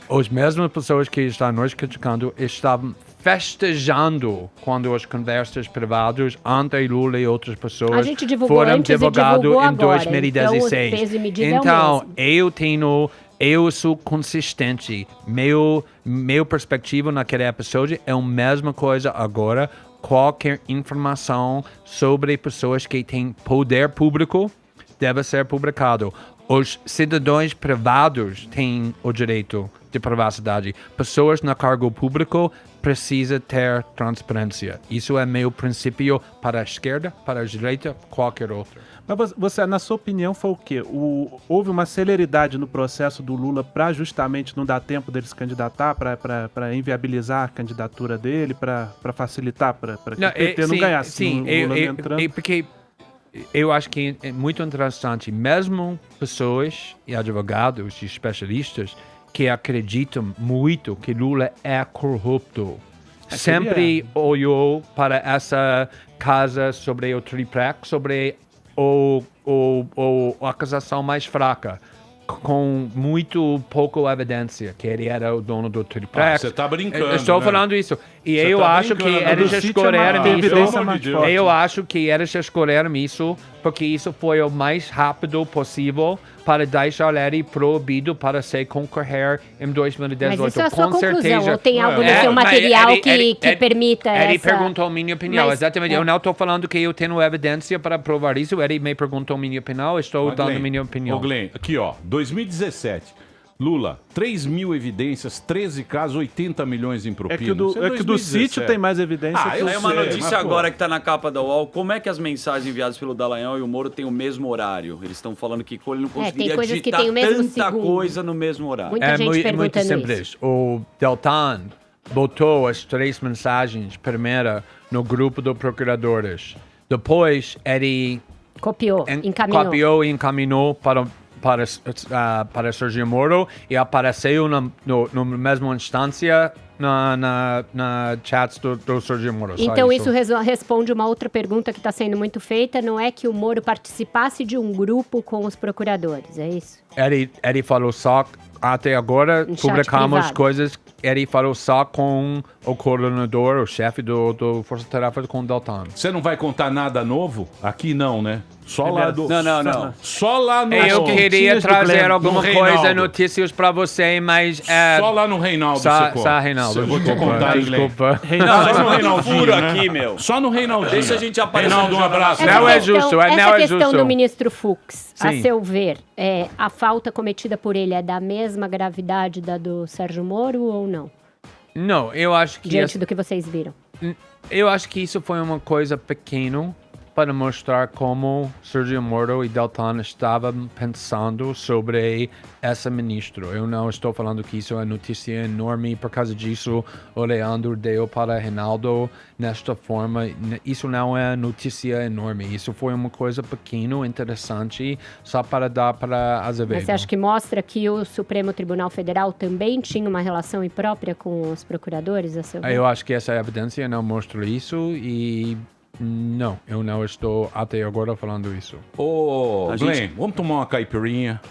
As mesmas pessoas que estão nós criticando estavam festejando quando as conversas privadas entre Lula e outras pessoas A gente divulgou foram antes e divulgadas divulgou em agora, 2016. então o peso e medida é o Então, mesmo. eu sou consistente. Meu perspectiva naquele episódio é a mesma coisa agora. Qualquer informação sobre pessoas que têm poder público deve ser publicado. Os cidadãos privados têm o direito de privacidade. Pessoas no cargo público precisam ter transparência. Isso é meu princípio para a esquerda, para a direita, qualquer outro. Mas você, na sua opinião, foi o quê? Houve uma celeridade no processo do Lula para justamente não dar tempo dele se candidatar, para inviabilizar a candidatura dele, para facilitar, para que o PT não ganhasse? Sim, o Lula entrando? porque eu acho que é muito interessante, mesmo pessoas e advogados e especialistas que acreditam muito que Lula é corrupto, sempre olhou para essa casa sobre o triplex, sobre a acusação mais fraca, com muito pouca evidência que ele era o dono do triplex. Você tá brincando, Eu estou né? falando isso. E Você eu tá acho que brincando. eles Do sítio escolheram é uma evidência isso. mais forte. Eu acho que eles escolheram isso porque isso foi o mais rápido possível para deixar ele proibido para se concorrer em 2018. Mas isso é a sua com conclusão, certeza. ou tem algo no seu mas material que permita Ele essa... perguntou a minha opinião, Mas, exatamente. Eu não estou falando que eu tenho evidência para provar isso. Ele me perguntou a minha opinião, estou dando a minha opinião. Ô Glenn, aqui ó, 2017. Lula, 3 mil evidências, 13 casos, 80 milhões em propina. É que o do sítio tem mais evidência. eu Aí uma sei, notícia mas, agora que tá na capa da UOL, como é que as mensagens enviadas pelo Dallagnol e o Moro têm o mesmo horário? Eles estão falando que ele não conseguiria coisas que digitar têm o mesmo tanta segundo. coisa no mesmo horário. Muita gente muito perguntando simples. isso. O Deltan botou as 3 mensagens primeiro no grupo dos procuradores. Depois ele Copiou, encaminhou. copiou e encaminhou para Sérgio Moro e apareceu na mesma instância na chats do Sérgio Moro. Só Então isso responde uma outra pergunta que está sendo muito feita, não é que o Moro participasse de um grupo com os procuradores, é isso? Ele falou só, até agora, Um chat publicamos privado. coisas, ele falou só com o coordenador, o chefe do Força Tarefa, com o Deltan. Você não vai contar nada novo? Aqui não, né? Só lá do... Não. Só lá no... Eu queria do trazer Glenn, alguma do coisa, Reinaldo. notícias pra você, mas... Só lá no Reinaldo Só você conta. Reinaldo, Eu vou te desculpa, contar, hein, Glenn. desculpa. Não, Só no mas Reinaldinho, furo né? aqui, meu. Só no Reinaldinho. Deixa a gente aparecer Reinaldo, no um abraço. jornal. Não é justo, essa não é questão justo. do ministro Fux, a Sim. seu ver, a falta cometida por ele é da mesma gravidade da do Sérgio Moro ou não? Não, eu acho que... Diante do que vocês viram. Eu acho que isso foi uma coisa pequena para mostrar como Sérgio Moro e Deltan estavam pensando sobre esse ministro. Eu não estou falando que isso é notícia enorme, por causa disso o Leandro deu para Reinaldo nesta forma. Isso não é notícia enorme, isso foi uma coisa pequena, interessante, só para dar para Azevedo. Mas você acha que mostra que o Supremo Tribunal Federal também tinha uma relação imprópria com os procuradores, a seu ver? Eu acho que essa evidência não mostra isso e... Não, eu não estou até agora falando isso. Ô, Glenn, vamos tomar uma caipirinha.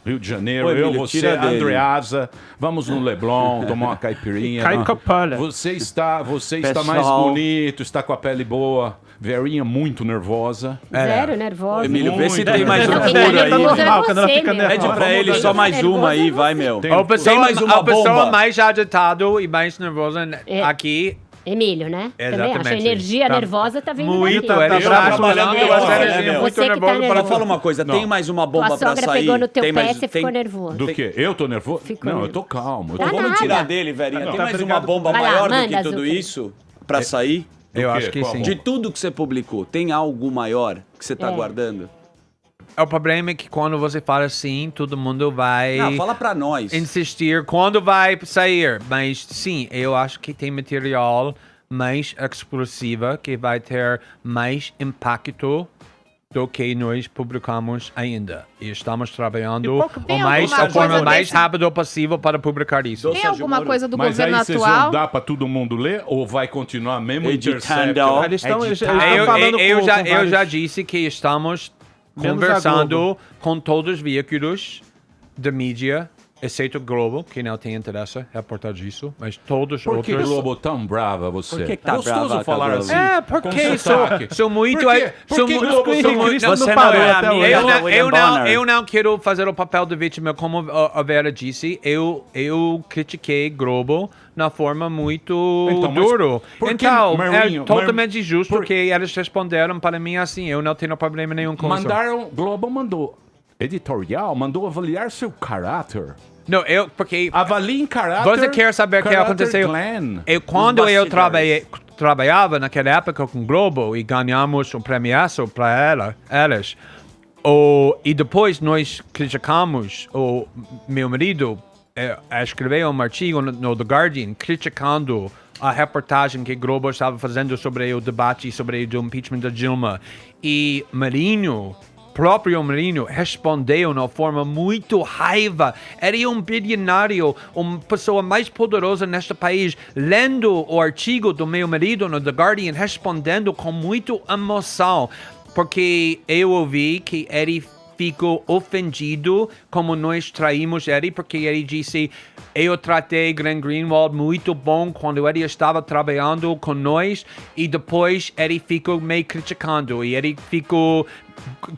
Rio de Janeiro, Ô, eu, Emílio, você, tira dele. Andreasa, vamos no Leblon, tomar uma caipirinha. Caicopolha. Você está Pessoal. mais bonito, está com a pele boa. Verinha muito nervosa. Zero nervosa. Emílio, vê se Muito. tem mais um Não, furo quem tá nervoso aí. é Mal, quando ela você, fica meu. nervosa. Pede pra ele só mais uma aí, vai, meu. Tem- A pessoa, Tem mais uma a pessoa bomba. mais agitada e mais nervosa É. aqui. Emílio, né? Também acho. A Exatamente. energia Tá nervosa tá vindo Muito, daqui. ele tá está bravo, trabalhando né? com a É, série, meu. muito Você que tá nervoso para nervoso. Agora fala uma coisa, tem mais uma bomba Tua pra sogra sair? pegou no teu tem pé, mais, você tem... ficou nervoso. Do quê? Eu tô nervoso? Ficou Não, eu nervoso. tô calmo. Eu Tá tô... Vamos nada. tirar dele, Verinha. Não, Tem tá mais obrigado. uma bomba Vai lá, maior do manda, que tudo Zucca. isso pra sair? Eu quê? acho que Qual sim. bomba? De tudo que você publicou, tem algo maior que você tá É. guardando? O problema é que quando você fala assim, todo mundo vai Não, fala pra nós. insistir quando vai sair. Mas sim, eu acho que tem material mais explosiva que vai ter mais impacto do que nós publicamos ainda. E estamos trabalhando Tem a alguma forma coisa mais desse- rápida possível para publicar isso. Tem alguma coisa do Mas aí governo vocês atual? vão dar pra todo mundo ler ou vai continuar mesmo Editando. Intercept? Eles estão Editado. falando Eu com já vários- disse que estamos Menos a conversando Globo. com todos os veículos da mídia, exceto o Globo, que não tem interesse em reportar disso, mas todos os Por que outros... Globo tão brava você? Por que tá Gostoso brava com a falar Globo? assim. É, porque com sou, sotaque. sou muito... Por quê? sou Por que mu- Globo sou são muito- muito- Não Você parou não é até hoje. amiga da William Bonner. eu não quero fazer o papel de vítima, como a Vera disse. Eu critiquei Globo na forma muito Então, mas duro. por que, Então, Marinho, é totalmente justo porque eles responderam para mim assim. Eu não tenho problema nenhum com isso. Globo mandou editorial, mandou avaliar seu caráter. Não, porque Avalie em caráter. você quer saber o que caráter aconteceu? Glenn. Quando eu bastidores. trabalhava naquela época com Globo e ganhamos um premiaço para elas, e depois nós criticamos, o meu marido escreveu um artigo no The Guardian criticando a reportagem que Globo estava fazendo sobre o debate sobre o impeachment da Dilma. E próprio Marinho respondeu de uma forma muito raiva. Era um bilionário, uma pessoa mais poderosa neste país, lendo o artigo do meu marido no The Guardian, respondendo com muita emoção, porque eu ouvi que ele ficou ofendido como nós traímos ele, porque ele disse: eu tratei Glenn Greenwald muito bom quando ele estava trabalhando com nós, e depois ele ficou meio criticando, e ele ficou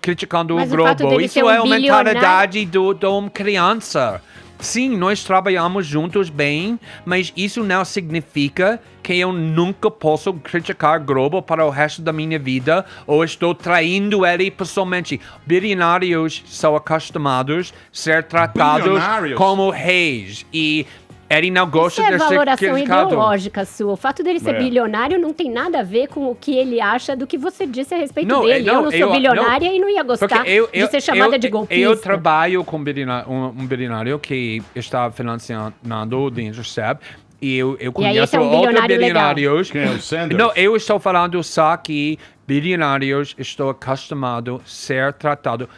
criticando Mas o o fato Globo. dele Isso ser um é uma bilionário- mentalidade de uma criança. Sim, nós trabalhamos juntos bem, mas isso não significa que eu nunca posso criticar Globo para o resto da minha vida ou estou traindo ele pessoalmente. Bilionários são acostumados a ser tratados Bilionários? como reis e ele não gosta Isso é de ser valoração criticado. ideológica sua. O fato dele ser É. bilionário não tem nada a ver com o que ele acha do que você disse a respeito Não, dele. não, eu não sou bilionária e não ia gostar Porque de ser chamada de golpista. Eu trabalho com um bilionário que está financiando o The Intercept. E eu E aí conheço esse é um outros bilionário legal. bilionários. Quem é o Sanders? Não, eu estou falando só que bilionários estão acostumados a ser tratados,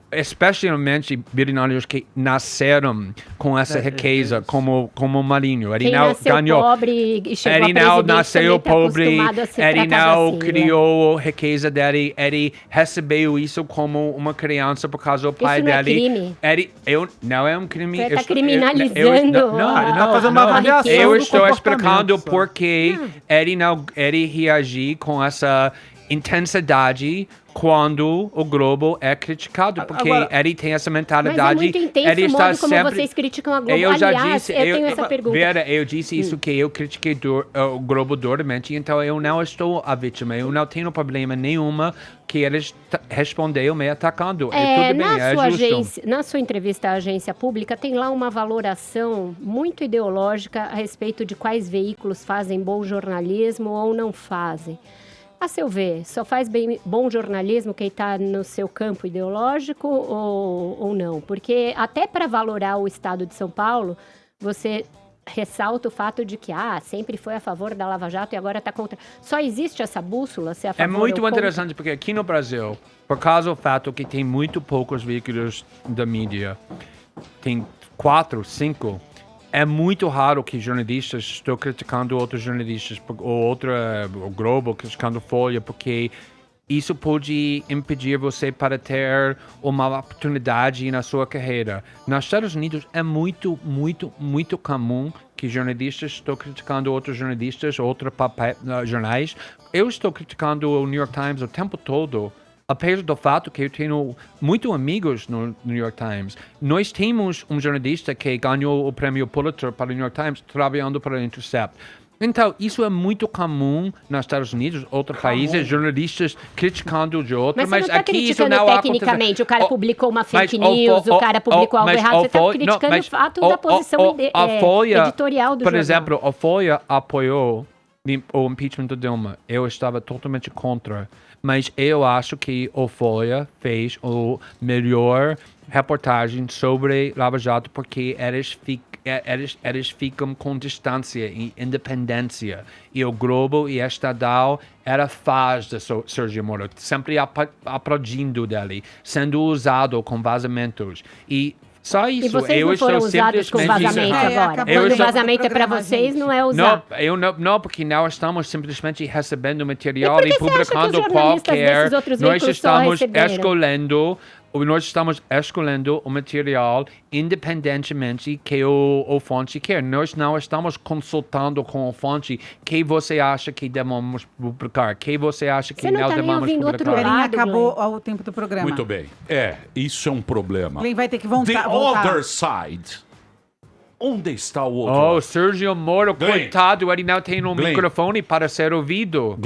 especialmente bilionários que nasceram com essa riqueza, como o Marinho. Ele Quem não nasceu ganhou. pobre e chegou Ele a não presidente nasceu também tá pobre, acostumado a ser ele tratado não assim, né? criou a riqueza dele, ele recebeu isso como uma criança por causa do pai Isso não é dele. crime. Não é um crime. Você tá Estou- criminalizando ele tá fazendo uma avaliação Eu do estou comportamento explicando só. porque ele reagiu com essa intensidade quando o Globo é criticado, porque Agora- ele tem essa Mas mentalidade. é muito intenso ele o está modo como sempre... vocês criticam a Globo. Eu já Aliás, disse, eu tenho essa pergunta. Vera, eu disse isso que eu critiquei o Globo duramente, então eu não estou a vítima, eu não tenho problema nenhuma que eles responderam me atacando. É tudo bem, é justo. Na sua entrevista à agência pública, tem lá uma valoração muito ideológica a respeito de quais veículos fazem bom jornalismo ou não fazem. A seu ver, só faz bom jornalismo quem está no seu campo ideológico ou não? Porque até para valorar o Estado de São Paulo, você ressalta o fato de que sempre foi a favor da Lava Jato e agora está contra. Só existe essa bússola, se é a É favor muito ou contra? interessante porque aqui no Brasil, por causa do fato que tem muito poucos veículos da mídia, tem 4, 5, é muito raro que jornalistas estão criticando outros jornalistas, ou o Globo criticando Folha, porque isso pode impedir você para ter uma oportunidade na sua carreira. Nos Estados Unidos é muito, muito, muito comum que jornalistas estão criticando outros jornalistas, outros jornais. Eu estou criticando o New York Times o tempo todo, apesar do fato que eu tenho muitos amigos no New York Times. Nós temos um jornalista que ganhou o prêmio Pulitzer para o New York Times trabalhando para o Intercept. Então, isso é muito comum nos Estados Unidos, outros países, jornalistas criticando de outros, Mas você não está aqui isso criticando não tecnicamente, o cara publicou uma fake mas news, o cara publicou algo errado, você está criticando o fato da posição editorial do por jornal. exemplo, a Folha apoiou o impeachment do Dilma. Eu estava totalmente contra, mas eu acho que a Folha fez a melhor reportagem sobre Lava Jato porque eles ficam com distância e independência. E o Globo e Estadão era fãs de Sérgio Moro, sempre aplaudindo dele, sendo usado com vazamentos. E só isso. E vocês não foram usados com vazamento agora? Quando o vazamento é para vocês, não é usado. Não, porque nós estamos simplesmente recebendo material e publicando qualquer. Nós estamos escolhendo o material independentemente que o fonte quer. Nós não estamos consultando com a fonte que você acha que devemos publicar, que você acha que não devemos publicar. Glenn, acabou o tempo do programa. Muito bem. Isso é um problema. Glenn vai ter que voltar. The other side. Onde está o outro? Oh, Sérgio Moro, coitado, ele não tem um microfone para ser ouvido.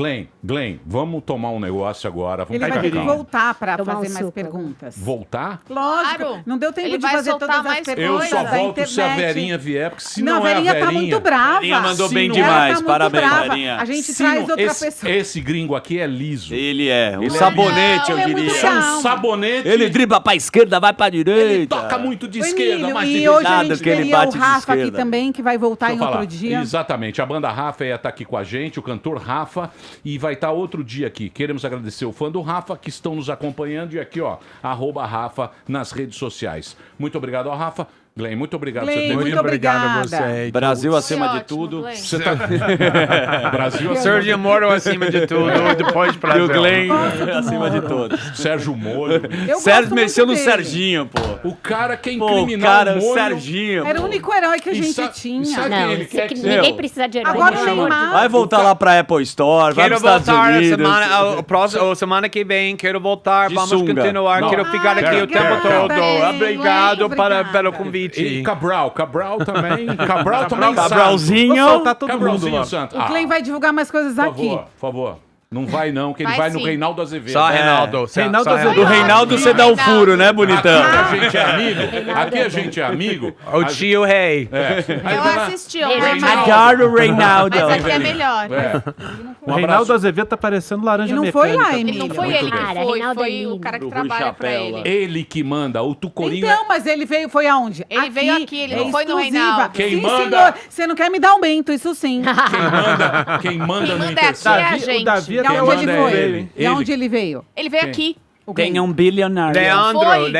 Glenn, vamos tomar um negócio agora. Ele vai ter que voltar para fazer mais perguntas. Voltar? Lógico. Claro. Não deu tempo Ele de vai fazer soltar todas as mais perguntas. Eu só da volto internet. se a Verinha vier, porque se não a é a Verinha Verinha... tá muito brava. Verinha mandou bem Ela demais, tá muito parabéns, brava. Verinha. A gente traz outra pessoa. Esse gringo aqui é liso. Ele é um Ele sabonete, eu ele é diria. muito Isso é um calmo. sabonete. Ele dribla pra esquerda, vai pra direita. Ele toca muito de esquerda, Emílio, mas de e hoje a nada gente que ele teria bate o de Rafa aqui esquerda. também, que vai voltar Deixa eu em outro falar. dia. Exatamente. A banda Rafa ia estar aqui com a gente, o cantor Rafa, e vai estar outro dia aqui. Queremos agradecer o fã do Rafa que estão nos acompanhando e aqui, ó, @Rafa nas redes sociais. Muito obrigado ao Rafa. Glenn, muito obrigado por você ter Glenn, vindo. muito obrigada. você. Brasil acima de ótimo, tudo. Glenn. Você tá... Brasil Sérgio Moro acima de tudo, depois E Brasil. o Glenn Gosto acima de Moro. todos. Sérgio Moro. Eu Sérgio gosto mexeu no muito dele. Serginho, pô. O cara que é Pô, incriminou o cara, o o Moro. Serginho. Era o pô. único herói que a E gente sabe tinha. quem Não, ele quer que... ninguém precisa de herói. Agora pelo o amor de Neymar. Vai voltar lá pra Apple Store, vai Quero pros Estados voltar Unidos. semana que vem, quero voltar, De vamos sunga. continuar, Não. quero ficar aqui o tempo Obrigada, todo. Glenn. Obrigado Obrigada. pelo convite. E Cabral também. Cabral também Cabralzinho. Vou soltar todo mundo Cabralzinho lá. Santo. O Glenn vai divulgar mais coisas por aqui. favor, por favor. Não vai não, que ele Vai vai no sim. Reinaldo Azevedo. Só Reinaldo. Reinaldo só Azevedo. Do Reinaldo você dá o furo, né, bonitão? Aqui a gente é amigo. Aqui a gente é amigo. O tio rei. Eu assisti, ó. Reinaldo. Adoro o Reinaldo. Mas aqui é melhor. O Reinaldo Azevedo tá parecendo laranja E não mecânica. foi lá, Ele Emílio. não foi Muito ele que bem. Cara, foi, Reinaldo foi é o lindo. cara que Do Rui trabalha pra Chapéu lá. ele. Ele que manda. O Tucorinho Então, mas ele foi aonde? Ele veio aqui, ele não foi no exclusiva. Reinaldo. Quem Sim, manda- senhor. Você não quer me dar um bento, isso sim. quem manda no manda Intercept. aqui é a O gente. Davi De até onde hoje ele manda foi? é ele. De onde ele veio? Ele veio aqui. O Glenn. Tem um bilionário. Leandro Foi.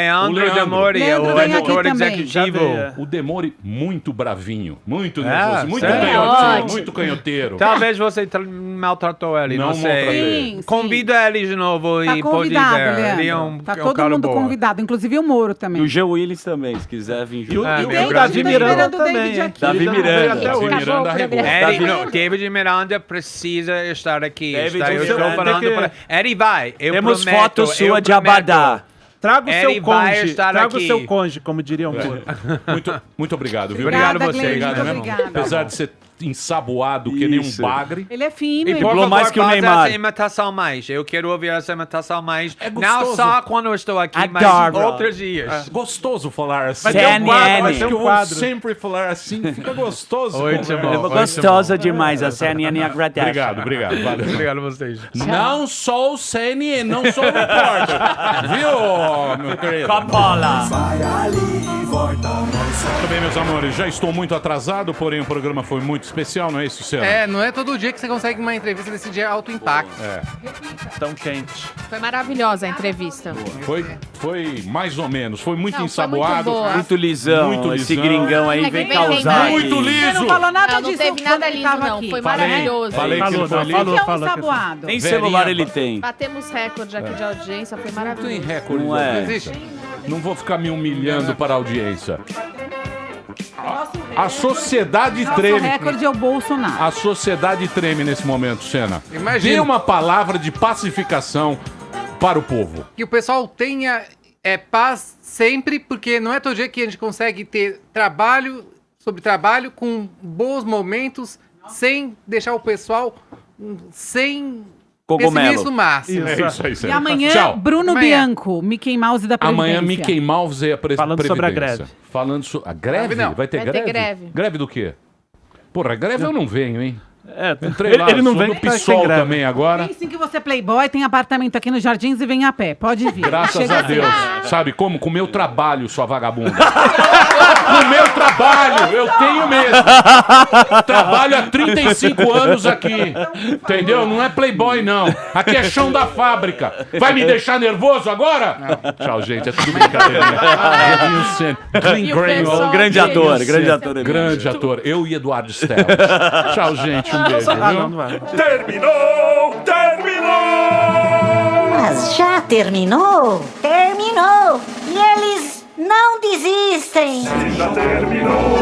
de Moura, Leandro o vem aqui editor também. executivo. Já O Demore muito bravinho, muito É, nervoso, muito sério? canhoteiro, Ótimo. muito canhoteiro. Talvez você maltratou ele, Não não sei. maltratei. Sim, sim. Convida ele de novo Tá e pode convidado, ver. Leandro. Ele é um, Tá é um todo cara mundo bom. convidado, inclusive o Moro E também. o G. Willis também, se quiser vir E o, junto. Ah, e meu o Deus. Davi David Miranda Miranda também. David hein? aqui. Davi Ele Miranda. veio até Davi hoje. Miranda arregou. David Miranda precisa estar aqui. David, Eu você estou vai falando ter que- para... Ele vai, eu Temos prometo. foto sua eu de prometo. Abadá. Traga o Ele seu vai cônjuge. estar Traga o aqui. seu cônjuge, como diriam por. Muito obrigado, viu? Obrigado Obrigada, você. Glenn, Obrigado muito mesmo. obrigada. Apesar de ser ensaboado que nem um Isso. bagre. Ele é fino. E ele- por Falou favor, mais que o faz Neymar. essa imitação mais. Eu quero ouvir essa imitação mais. É Não gostoso. só quando eu estou aqui, mas Adoro. outros dias. Gostoso falar assim. Vai ter um quadro, vai CNN. ter que eu um vou quadro. sempre falar assim, fica gostoso. Ótimo. Gostosa demais, a CNN agradece. Obrigado, valeu. Obrigado a vocês. Não sou o CNN, não sou o repórter. Viu, meu querido? Coppola. Vai ali e volta, nós Muito bem, meus amores, já estou muito atrasado, porém o programa foi muito especial, não é isso, Senna? É, não é todo dia que você consegue uma entrevista desse dia alto impacto. É. Tão quente. Foi maravilhosa a entrevista. Foi mais ou menos, foi muito Não, foi ensaboado. muito boa. Muito lisão, Muito esse lisão. gringão aí É que vem vem causar rendendo. Muito aqui. Você não liso. falou nada Não, disso. não teve quando nada ele liso, tava não. aqui. Foi Falei. maravilhoso. Falei que Falou, ele foi não, liso. falou, O que é um falou. ensaboado? Nem Verinha, celular ele tem. Batemos recorde aqui de audiência, foi Não tem maravilhoso. recorde. Não é. de audiência. Não vou ficar me humilhando para a audiência. A sociedade Nosso treme. recorde é o Bolsonaro. A sociedade treme nesse momento, Senna. Imagina. Dê uma palavra de pacificação para o povo. Que o pessoal tenha paz sempre, porque não é todo dia que a gente consegue ter trabalho sobre trabalho com bons momentos, sem deixar o pessoal sem Cogumelo. pessimismo máximo. É isso aí, E Senna. amanhã, Tchau. Bruno Amanhã. Bianco, Mickey Mouse da Previdência. Amanhã, Mickey Mouse é a Falando sobre a Previdência. greve. Falando sobre... A greve? Não. Vai ter Vai ter greve? greve. Greve do quê? Porra, greve eu não venho, hein? É, Entrei lá, ele não sou vem no que tá sem PSOL greve. também agora. Pense que você é playboy, tem apartamento aqui nos Jardins e vem a pé. Pode vir. Graças Chega a assim. Deus. Sabe como? Com o meu trabalho, sua vagabunda. Com o meu trabalho, eu tenho mesmo. Trabalho há 35 anos aqui. Entendeu? Não é playboy, não. Aqui é chão da fábrica. Vai me deixar nervoso agora? Tchau, gente. É tudo brincadeira. Joguinho Senna. Glenn E o Graham. pessoal Grande dele. ator, grande ator. ele. Grande ator. Eu e Eduardo Stellas. Tchau, gente. Um beijo. Ah, Viu? não vai. Terminou! Terminou! Mas já terminou? Terminou! E eles não desistem! Se já terminou,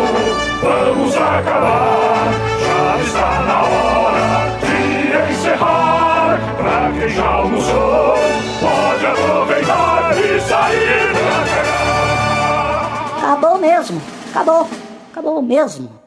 vamos acabar. Já está na hora de encerrar. Pra quem já almoçou, pode aproveitar e sair pra cá. Acabou mesmo! Acabou! Acabou mesmo!